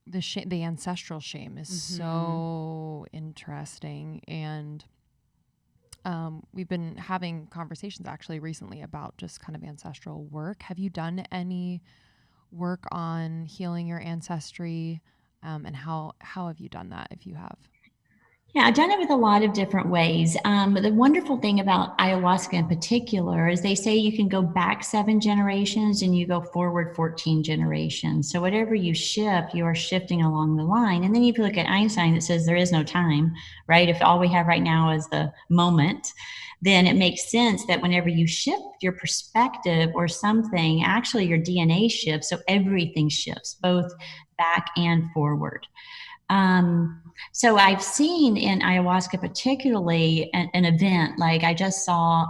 The ancestral shame is so interesting, and we've been having conversations actually recently about just kind of ancestral work. Have you done any work on healing your ancestry, and how have you done that, if you have? Yeah, I've done it with a lot of different ways. But the wonderful thing about ayahuasca in particular is they say you can go back 7 generations and you go forward 14 generations. So whatever you shift, you are shifting along the line. And then if you look at Einstein, that says there is no time, right? If all we have right now is the moment, then it makes sense that whenever you shift your perspective or something, actually your DNA shifts. So everything shifts, both back and forward. So I've seen in ayahuasca, particularly an event, like I just saw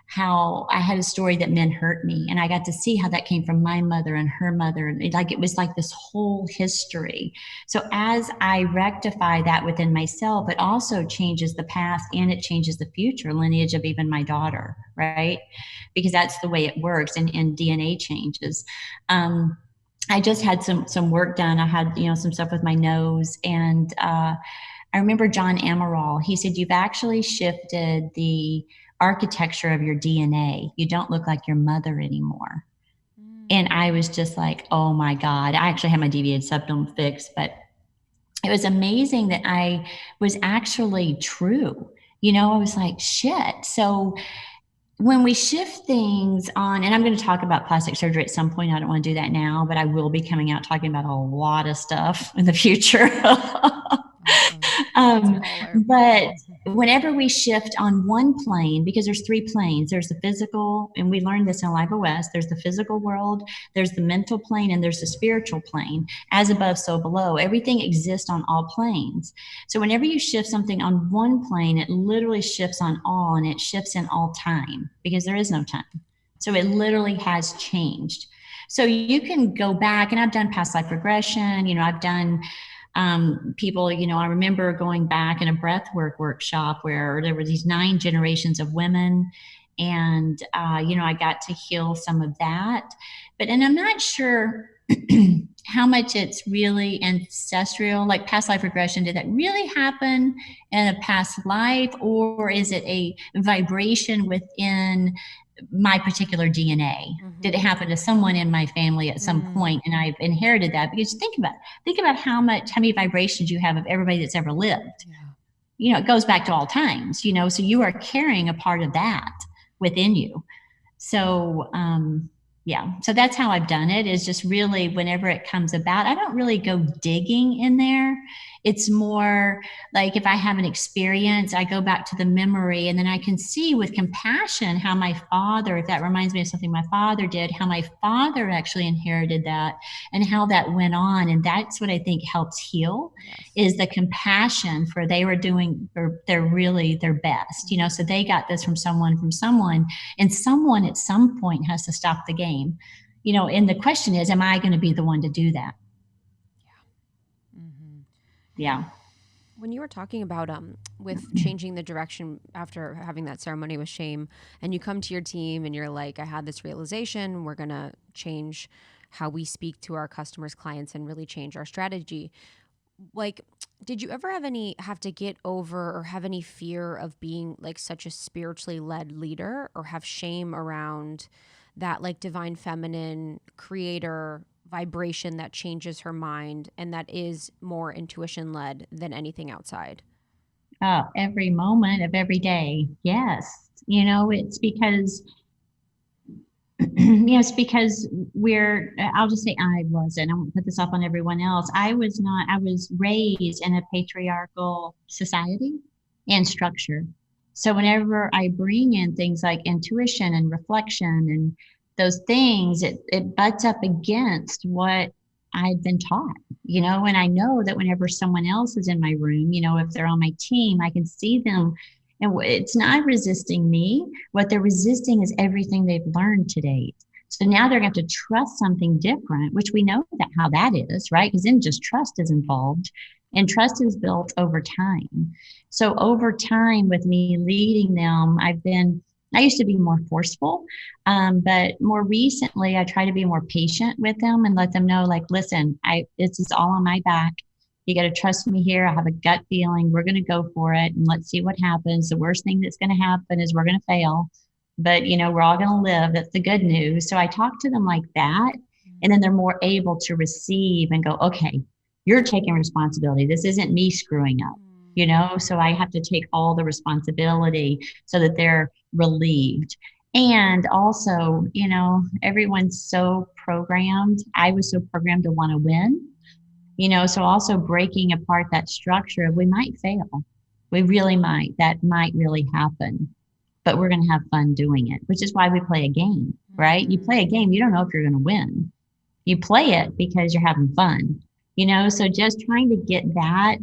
how I had a story that men hurt me, and I got to see how that came from my mother and her mother. And it was like this whole history. So as I rectify that within myself, it also changes the past and it changes the future lineage of even my daughter, right? Because that's the way it works, and DNA changes. I just had some work done. I had, some stuff with my nose. And I remember John Amaral, he said, you've actually shifted the architecture of your DNA. You don't look like your mother anymore. And I was just like, oh my God. I actually had my deviated septum fixed, but it was amazing that I was actually true. I was like, shit. So when we shift things on, and I'm going to talk about plastic surgery at some point. I don't want to do that now, but I will be coming out talking about a lot of stuff in the future. But whenever we shift on one plane, because there's 3 planes, there's the physical, and we learned this in LiveOS, there's the physical world, there's the mental plane, and there's the spiritual plane. As above, so below. Everything exists on all planes. So whenever you shift something on one plane, it literally shifts on all, and it shifts in all time, because there is no time. So it literally has changed. So you can go back, and I've done past life regression, I've done people, I remember going back in a breathwork workshop where there were these 9 generations of women, and, I got to heal some of that. And I'm not sure how much it's really ancestral, like past life regression. Did that really happen in a past life, or is it a vibration within my particular DNA? Did it happen to someone in my family at some point, and I've inherited that? Because think about how many vibrations you have of everybody that's ever lived. It goes back to all times, so you are carrying a part of that within you. So so that's how I've done it, is just really whenever it comes about, I don't really go digging in there. It's more like if I have an experience, I go back to the memory, and then I can see with compassion how my father, if that reminds me of something my father did, how my father actually inherited that and how that went on. And that's what I think helps heal, is the compassion for they were doing they're really their best, you know, so they got this from someone, and someone at some point has to stop the game, you know, and the question is, am I going to be the one to do that? Yeah. When you were talking about with changing the direction after having that ceremony with shame, and you come to your team and you're like, I had this realization, we're going to change how we speak to our customers, clients, and really change our strategy. Like, did you ever have to get over or have any fear of being like such a spiritually led leader, or have shame around that like divine feminine creator vibration that changes her mind and that is more intuition led than anything outside? Oh, every moment of every day. Yes. You know, it's because yes, because I'll just say I won't put this off on everyone else. I was raised in a patriarchal society and structure. So whenever I bring in things like intuition and reflection and those things, it butts up against what I'd been taught, you know, and I know that whenever someone else is in my room, you know, if they're on my team, I can see them, and it's not resisting me. What they're resisting is everything they've learned to date. So now they're going to have to trust something different, which we know that how that is, right? Because then just trust is involved, and trust is built over time. So over time, with me leading them, I used to be more forceful, but more recently, I try to be more patient with them and let them know, like, listen, this is all on my back. You got to trust me here. I have a gut feeling. We're going to go for it, and let's see what happens. The worst thing that's going to happen is we're going to fail, but you know, we're all going to live. That's the good news. So I talk to them like that, and then they're more able to receive and go, okay, you're taking responsibility. This isn't me screwing up, you know? So I have to take all the responsibility so that they're relieved. And also, you know, everyone's so programmed. I was so programmed to want to win, you know, so also breaking apart that structure of we might fail. We really might. That might really happen, but we're going to have fun doing it, which is why we play a game, right? You play a game, you don't know if you're going to win. You play it because you're having fun, you know? So just trying to get that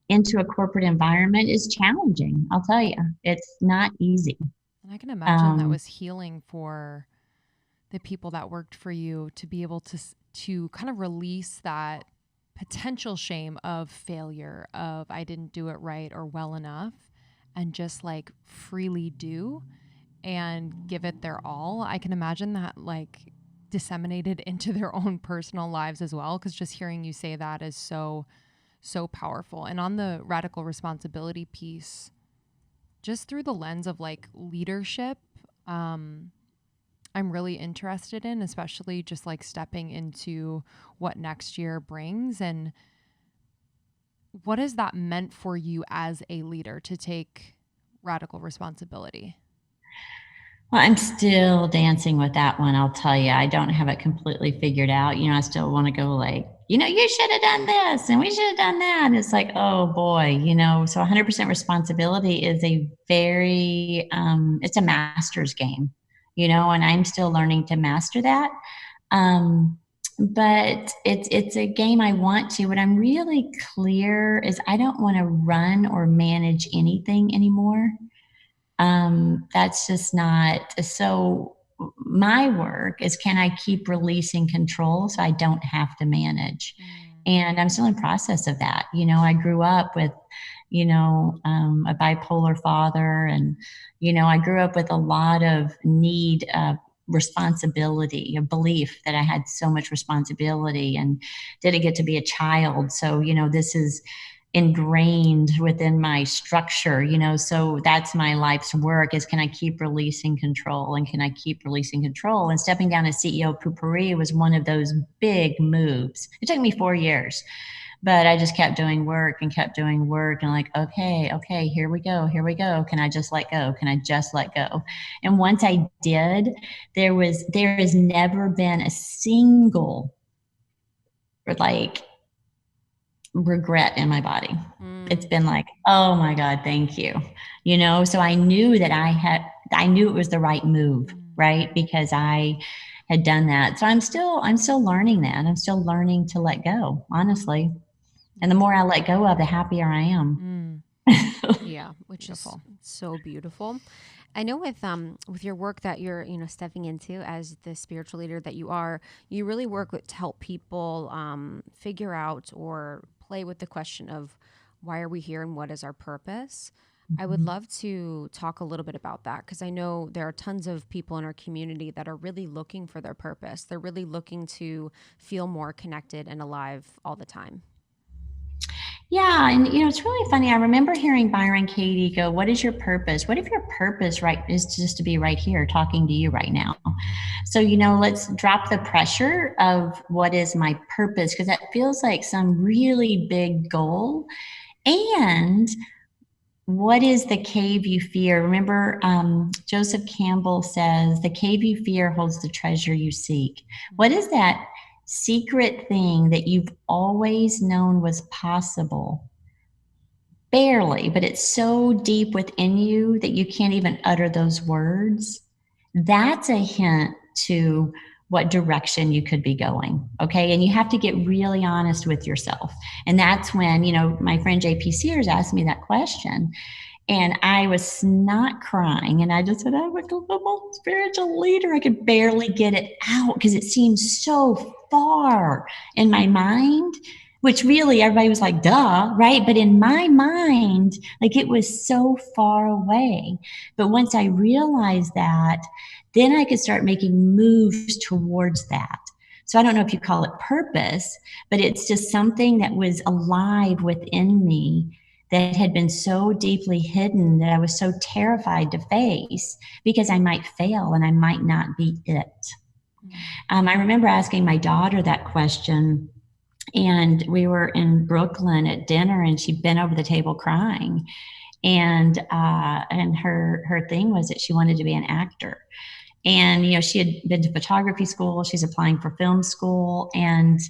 into a corporate environment is challenging. I'll tell you, it's not easy. And I can imagine that was healing for the people that worked for you to be able to kind of release that potential shame of failure, of I didn't do it right or well enough, and just like freely do and give it their all. I can imagine that like disseminated into their own personal lives as well, because just hearing you say that is so powerful. And on the radical responsibility piece, just through the lens of like leadership, I'm really interested in, especially just like stepping into what next year brings. And what has that meant for you as a leader to take radical responsibility? Well, I'm still dancing with that one. I'll tell you, I don't have it completely figured out. You know, I still want to go like, you know, you should have done this and we should have done that. And it's like, oh boy, you know, so 100% responsibility is a very, it's a master's game, you know, and I'm still learning to master that. But it's a game I want to. What I'm really clear is I don't want to run or manage anything anymore. That's just not. So my work is, can I keep releasing control so I don't have to manage? And I'm still in process of that. You know, I grew up with, you know, a bipolar father, and, you know, I grew up with a lot of need, responsibility, a belief that I had so much responsibility and didn't get to be a child. So, you know, this is ingrained within my structure, you know, so that's my life's work is, can I keep releasing control, and can I keep releasing control? And stepping down as CEO of Poo Pourri was one of those big moves. It took me 4 years, but I just kept doing work and kept doing work, and like, okay, here we go. Can I just let go? Can I just let go? And once I did, there has never been a single like regret in my body. It's been like, oh my God, thank you. So I knew that I knew it was the right move, right? Because I had done that. So I'm still learning that. I'm still learning to let go, honestly. And the more I let go of, the happier I am. Yeah, which Beautiful. is so beautiful. I know with your work that you're stepping into as the spiritual leader that you are, you really work to help people figure out or play with the question of why are we here and what is our purpose. I would love to talk a little bit about that because I know there are tons of people in our community that are really looking for their purpose. They're really looking to feel more connected and alive all the time. Yeah, and it's really funny. I remember hearing Byron Katie go, "What is your purpose? What if your purpose right is just to be right here talking to you right now?" So, let's drop the pressure of what is my purpose because that feels like some really big goal. And what is the cave you fear? Remember, Joseph Campbell says, "The cave you fear holds the treasure you seek." What is that secret thing that you've always known was possible? Barely, but it's so deep within you that you can't even utter those words. That's a hint to what direction you could be going. Okay. And you have to get really honest with yourself. And that's when, my friend JP Sears asked me that question. And I was not crying. And I just said, I'm a global spiritual leader. I could barely get it out because it seemed so far in my mind, which really everybody was like, duh, right? But in my mind, like it was so far away. But once I realized that, then I could start making moves towards that. So I don't know if you call it purpose, but it's just something that was alive within me that had been so deeply hidden that I was so terrified to face because I might fail and I might not be it. I remember asking my daughter that question, and we were in Brooklyn at dinner, and she'd been over the table crying, and her thing was that she wanted to be an actor. And she had been to photography school. She's applying for film school, and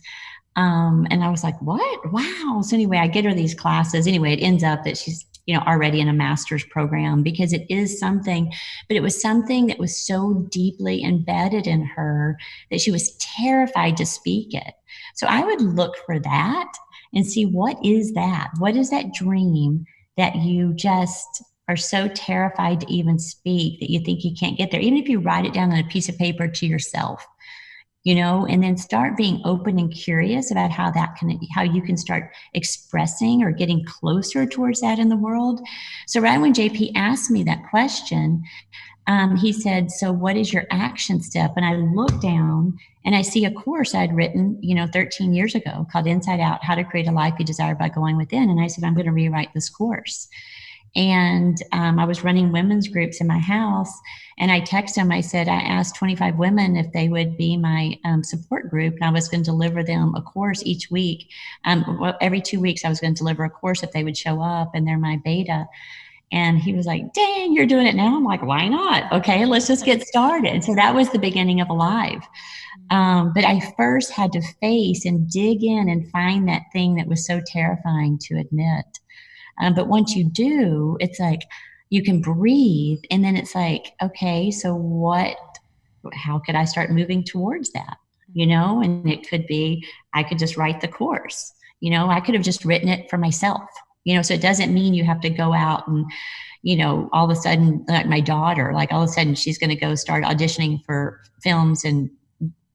I was like, what? Wow. So anyway, I get her these classes. Anyway, it ends up that she's, already in a master's program because it is something, but it was something that was so deeply embedded in her that she was terrified to speak it. So I would look for that and see what is that? What is that dream that you just are so terrified to even speak that you think you can't get there? Even if you write it down on a piece of paper to yourself, and then start being open and curious about how you can start expressing or getting closer towards that in the world. So right when JP asked me that question, he said, "So what is your action step?" And I look down and I see a course I'd written, 13 years ago called Inside Out, How to Create a Life You Desire by Going Within. And I said, I'm going to rewrite this course. And I was running women's groups in my house, and I texted them. I said, I asked 25 women if they would be my support group, and I was going to deliver them a course each week. Every 2 weeks, I was going to deliver a course if they would show up, and they're my beta. And he was like, dang, you're doing it now? I'm like, why not? Okay, let's just get started. And so that was the beginning of Alive. But I first had to face and dig in and find that thing that was so terrifying to admit. But once you do, it's like you can breathe. And then it's like, okay, so how could I start moving towards that? And it could be, I could just write the course. I could have just written it for myself. So it doesn't mean you have to go out and, all of a sudden, like my daughter, like all of a sudden she's going to go start auditioning for films and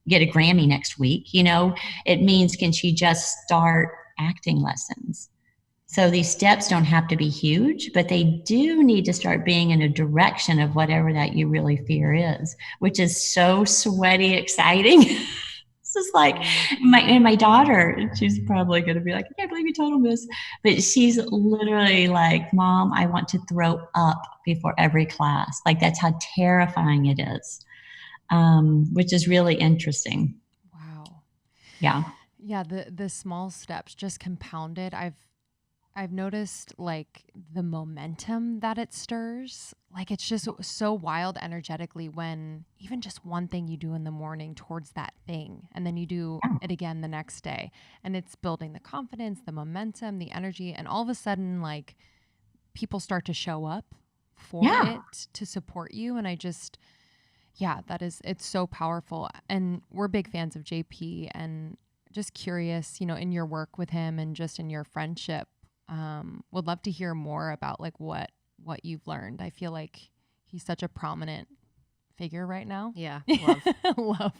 get a Grammy next week. It means, can she just start acting lessons? So these steps don't have to be huge, but they do need to start being in a direction of whatever that you really fear is, which is so sweaty, exciting. It's just like my daughter, she's probably going to be like, I can't believe you told him this. But she's literally like, Mom, I want to throw up before every class. Like that's how terrifying it is, which is really interesting. Wow. Yeah. Yeah. The small steps just compounded. I've noticed like the momentum that it stirs. Like it's just so wild energetically when even just one thing you do in the morning towards that thing, and then you do it again the next day, and it's building the confidence, the momentum, the energy, and all of a sudden like people start to show up for it to support you. And I just, it's so powerful. And we're big fans of JP, and just curious, in your work with him and just in your friendship, would love to hear more about like what you've learned. I feel like he's such a prominent figure right now. Yeah. Love.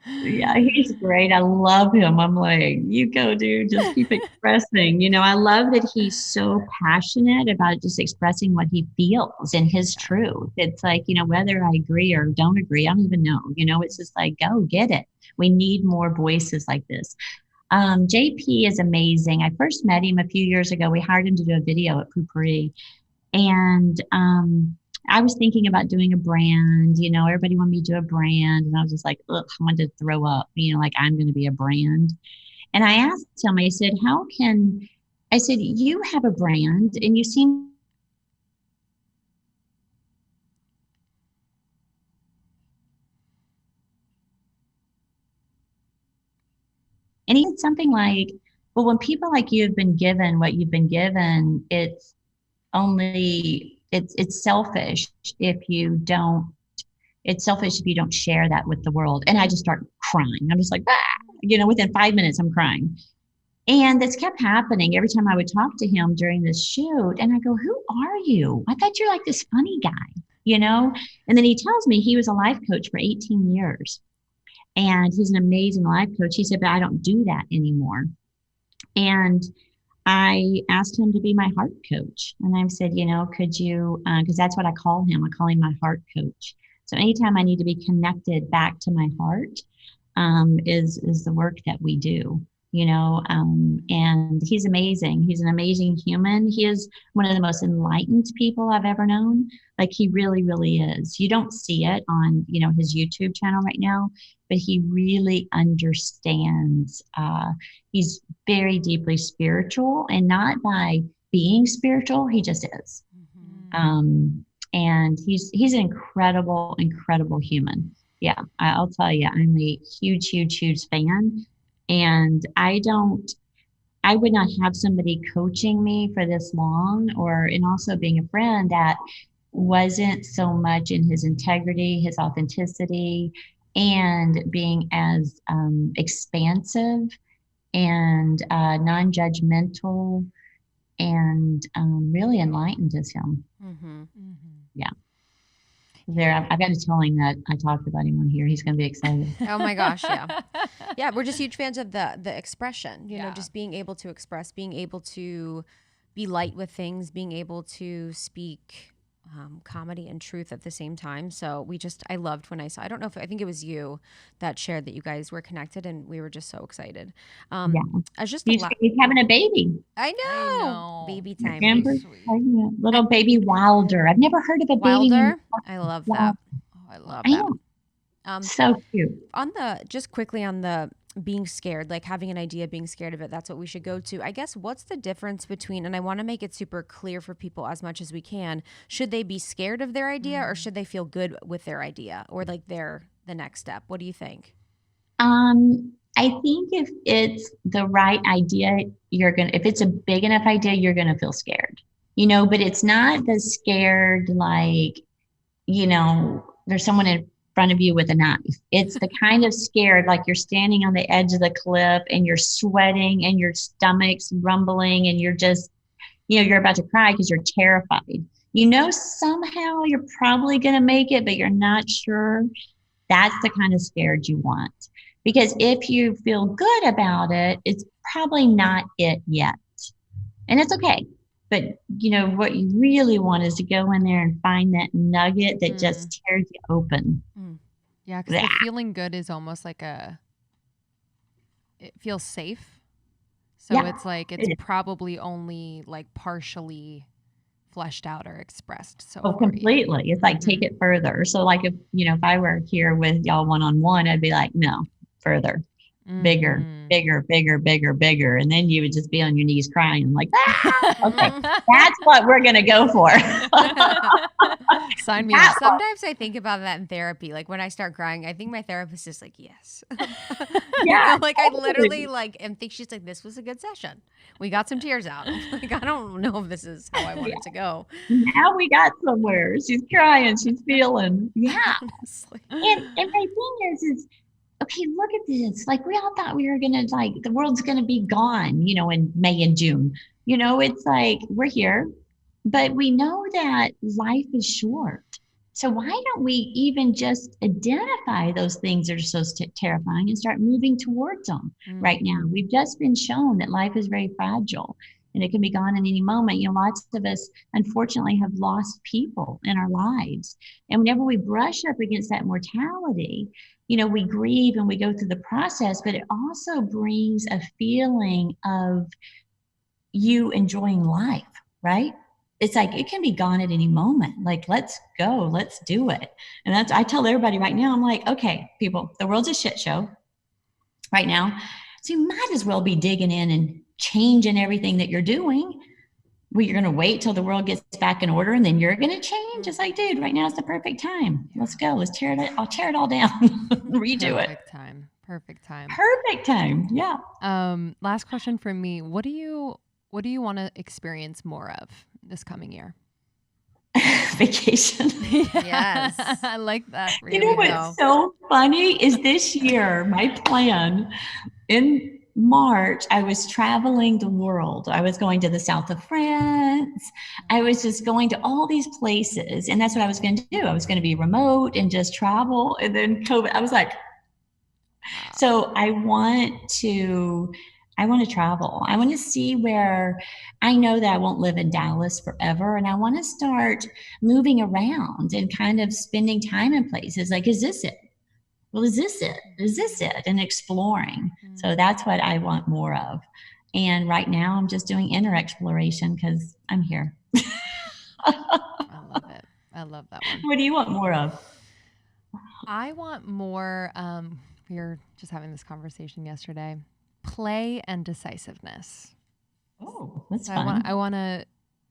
Yeah, he's great. I love him. I'm like, you go, dude, just keep expressing. I love that he's so passionate about just expressing what he feels and his truth. It's like, whether I agree or don't agree, I don't even know. It's just like, go get it. We need more voices like this. JP is amazing. I first met him a few years ago. We hired him to do a video at Poo Pourri. And I was thinking about doing a brand, everybody wanted me to do a brand. And I was just like, ugh, I wanted to throw up, like I'm going to be a brand. And I asked him, I said, you have a brand and you seem. And he said something like, well, when people like you have been given what you've been given, it's selfish if you don't share that with the world. And I just start crying. I'm just like, within 5 minutes, I'm crying. And this kept happening every time I would talk to him during this shoot. And I go, who are you? I thought you're like this funny guy, And then he tells me he was a life coach for 18 years. And he's an amazing life coach. He said, but I don't do that anymore. And I asked him to be my heart coach. And I said, could you, because that's what I call him. I call him my heart coach. So anytime I need to be connected back to my heart, is the work that we do, and he's amazing. He's an amazing human. He is one of the most enlightened people I've ever known. Like he really, really is. You don't see it on, his YouTube channel right now, but he really understands. He's very deeply spiritual, and not by being spiritual, he just is. Mm-hmm. And he's an incredible, incredible human. Yeah, I'll tell you, I'm a huge, huge, huge fan. And I would not have somebody coaching me for this long, and also being a friend that wasn't so much in his integrity, his authenticity, and being as expansive and non-judgmental and really enlightened as him. Mm-hmm. Mm-hmm. Yeah. I've got to tell him that I talked about him on here. He's going to be excited. Oh my gosh, yeah. Yeah, we're just huge fans of the expression, just being able to express, being able to be light with things, being able to speak comedy and truth at the same time. So I loved when I think it was you that shared that you guys were connected, and we were just so excited. As just he's having a baby. I know. Baby time. Little baby Wilder. I've never heard of a baby Wilder. I love that. Oh, I love that. So cute. Just quickly on the being scared, like having an idea, being scared of it, that's what we should go to. I guess what's the difference between, and I want to make it super clear for people as much as we can, should they be scared of their idea or should they feel good with their idea or like the next step? What do you think? I think if it's the right idea, if it's a big enough idea, you're going to feel scared, but it's not the scared, like, there's someone in front of you with a knife. It's the kind of scared, like you're standing on the edge of the cliff and you're sweating and your stomach's rumbling and you're just, you're about to cry because you're terrified. Somehow you're probably going to make it, but you're not sure. That's the kind of scared you want. Because if you feel good about it, it's probably not it yet. And it's okay. But, what you really want is to go in there and find that nugget that just tears you open. Yeah, because the feeling good is almost like it feels safe. So it's like it's probably only like partially fleshed out or expressed. So completely. It's like take it further. So like if I were here with y'all one-on-one, I'd be like, no, further. bigger, bigger, bigger, bigger, bigger. And then you would just be on your knees crying like, okay, that's what we're going to go for. Sign me up. Sometimes I think about that in therapy. Like when I start crying, I think my therapist is like, yes. Yeah. Like I literally and think she's like, this was a good session. We got some tears out. Like, I don't know if this is how I want it to go. Now we got somewhere. She's crying. She's feeling. Yeah. Honestly. And my thing is, okay, look at this. Like we all thought we were going to the world's going to be gone, in May and June. It's like we're here, but we know that life is short. So why don't we even just identify those things that are so terrifying and start moving towards them right now? We've just been shown that life is very fragile and it can be gone in any moment. Lots of us, unfortunately, have lost people in our lives. And whenever we brush up against that mortality, we grieve and we go through the process, but it also brings a feeling of you enjoying life, right? It's like it can be gone at any moment. Like, let's go, let's do it. And I tell everybody right now, I'm like, okay, people, the world's a shit show right now. So you might as well be digging in and changing everything that you're doing. Well, you're going to wait till the world gets back in order and then you're going to change. It's like, dude, right now is the perfect time. Let's go. Let's tear it. I'll tear it all down. Redo it. Perfect time. Perfect time. Yeah. Last question from me. What do you want to experience more of this coming year? Vacation. Yes. I like that. What's so funny is this year, my plan in March, I was traveling the world. I was going to the south of France. I was just going to all these places. And that's what I was going to do. I was going to be remote and just travel. And then COVID, I was like, so I want to travel. I want to see where I know that I won't live in Dallas forever. And I want to start moving around and kind of spending time in places like, is this it? Well, is this it? Is this it? And exploring. So that's what I want more of. And right now I'm just doing inner exploration because I'm here. I love it. I love that one. What do you want more of? I want more, we were just having this conversation yesterday, play and decisiveness. Oh, that's so fun. I want to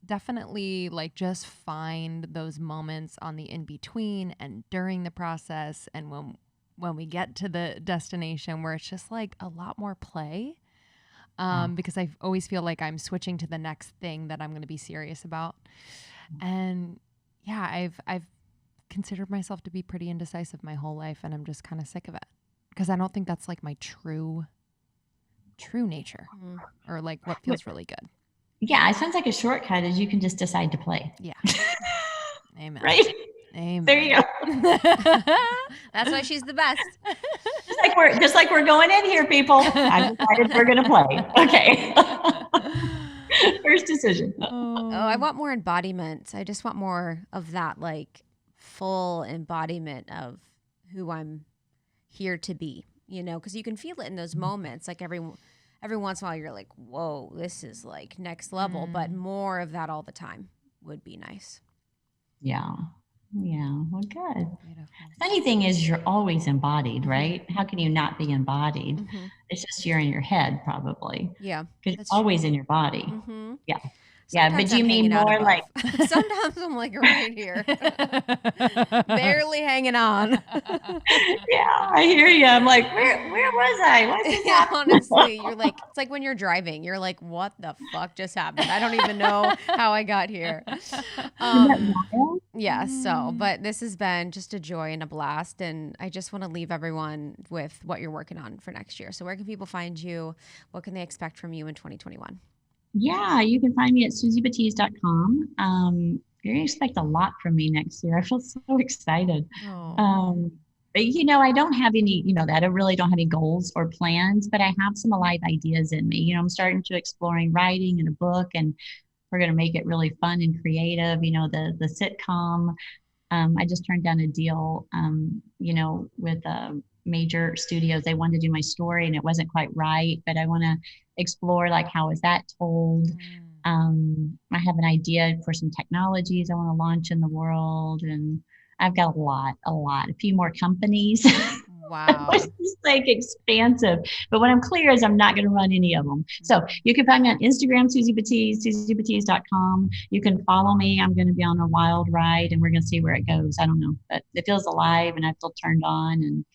definitely just find those moments on the in-between and during the process and when we get to the destination where it's just a lot more play. Because I always feel like I'm switching to the next thing that I'm going to be serious about. And yeah, I've considered myself to be pretty indecisive my whole life, and I'm just kind of sick of it because I don't think that's my true nature or what feels really good. Yeah, it sounds like a shortcut is you can just decide to play. Yeah. Amen. Right? Amen. There you go. That's why she's the best. Just like we're going in here, people. I decided we're going to play. Okay. First decision. Oh, I want more embodiment. I just want more of that full embodiment of who I'm here to be, because you can feel it in those moments. Every once in a while you're like, whoa, this is next level, but more of that all the time would be nice. Yeah. Yeah. Well, good. Beautiful. Funny thing is you're always embodied, right? How can you not be embodied? It's just you're in your head probably. Yeah. Because it's always in your body. Yeah. Sometimes but you mean more sometimes I'm right here, barely hanging on. Yeah, I hear you. I'm like, where was I? What's this happening? Honestly, you're it's like when you're driving, you're like, what the fuck just happened? I don't even know how I got here. Yeah. So, but this has been just a joy and a blast, and I just want to leave everyone with what you're working on for next year. So, where can people find you? What can they expect from you in 2021? Yeah, you can find me at SuzyBatiz.com. You're going to expect a lot from me next year. I feel so excited. But, I don't have any, I really don't have any goals or plans, but I have some alive ideas in me. I'm starting to exploring writing and a book, and we're going to make it really fun and creative. The sitcom. I just turned down a deal, with major studios. They wanted to do my story and it wasn't quite right, but I want to explore how is that told. I have an idea for some technologies I want to launch in the world, and I've got a few more companies Wow. It's just like expansive. But what I'm clear is I'm not going to run any of them. So you can find me on Instagram, Suzy Batiz, SuzyBatiz.com. You can follow me. I'm going to be on a wild ride and we're going to see where it goes. I don't know, but it feels alive and I feel turned on. And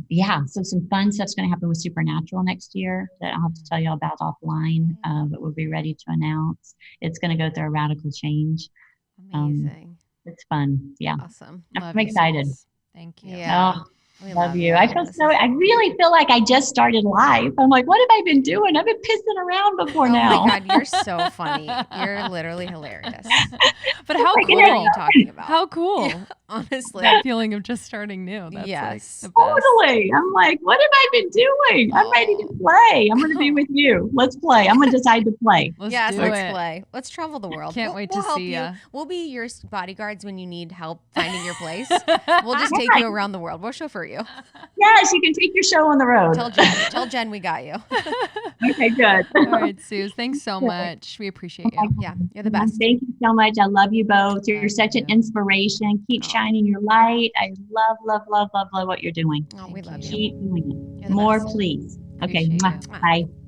yeah, so some fun stuff's going to happen with Supernatural next year that I'll have to tell you about offline, but we'll be ready to announce. It's going to go through a radical change. Amazing. It's fun. Yeah. Awesome. I'm excited. Thank you. Yeah. Oh, love you. I feel so, I really feel like I just started live. I'm like, what have I been doing? I've been pissing around before now. Oh my God, you're so funny. You're literally hilarious. But how Like, cool What are you talking about? How cool. Yeah, honestly. That feeling of just starting new. That's Yes. like the best. Totally. I'm like, what have I been doing? I'm ready to play. I'm going to be with you. Let's play. I'm going to decide to play. Let's do let's it. play. Let's travel the world. Can't wait to we'll help see you. ya. We'll be your bodyguards when you need help finding your place. We'll just take you around the world. We'll chauffeur you. Yes, you can take your show on the road. Tell Jen we got you. Okay, good. All right, Suze. Thanks so much. We appreciate you. Yeah, you're the best. Thank you so much. I love you both. You're Love such an you. inspiration. Keep shining your light. I love what you're doing. Oh, we Thank love you. you. Keep doing You're it. the More, best. please. Okay. Appreciate Mwah. you. Bye.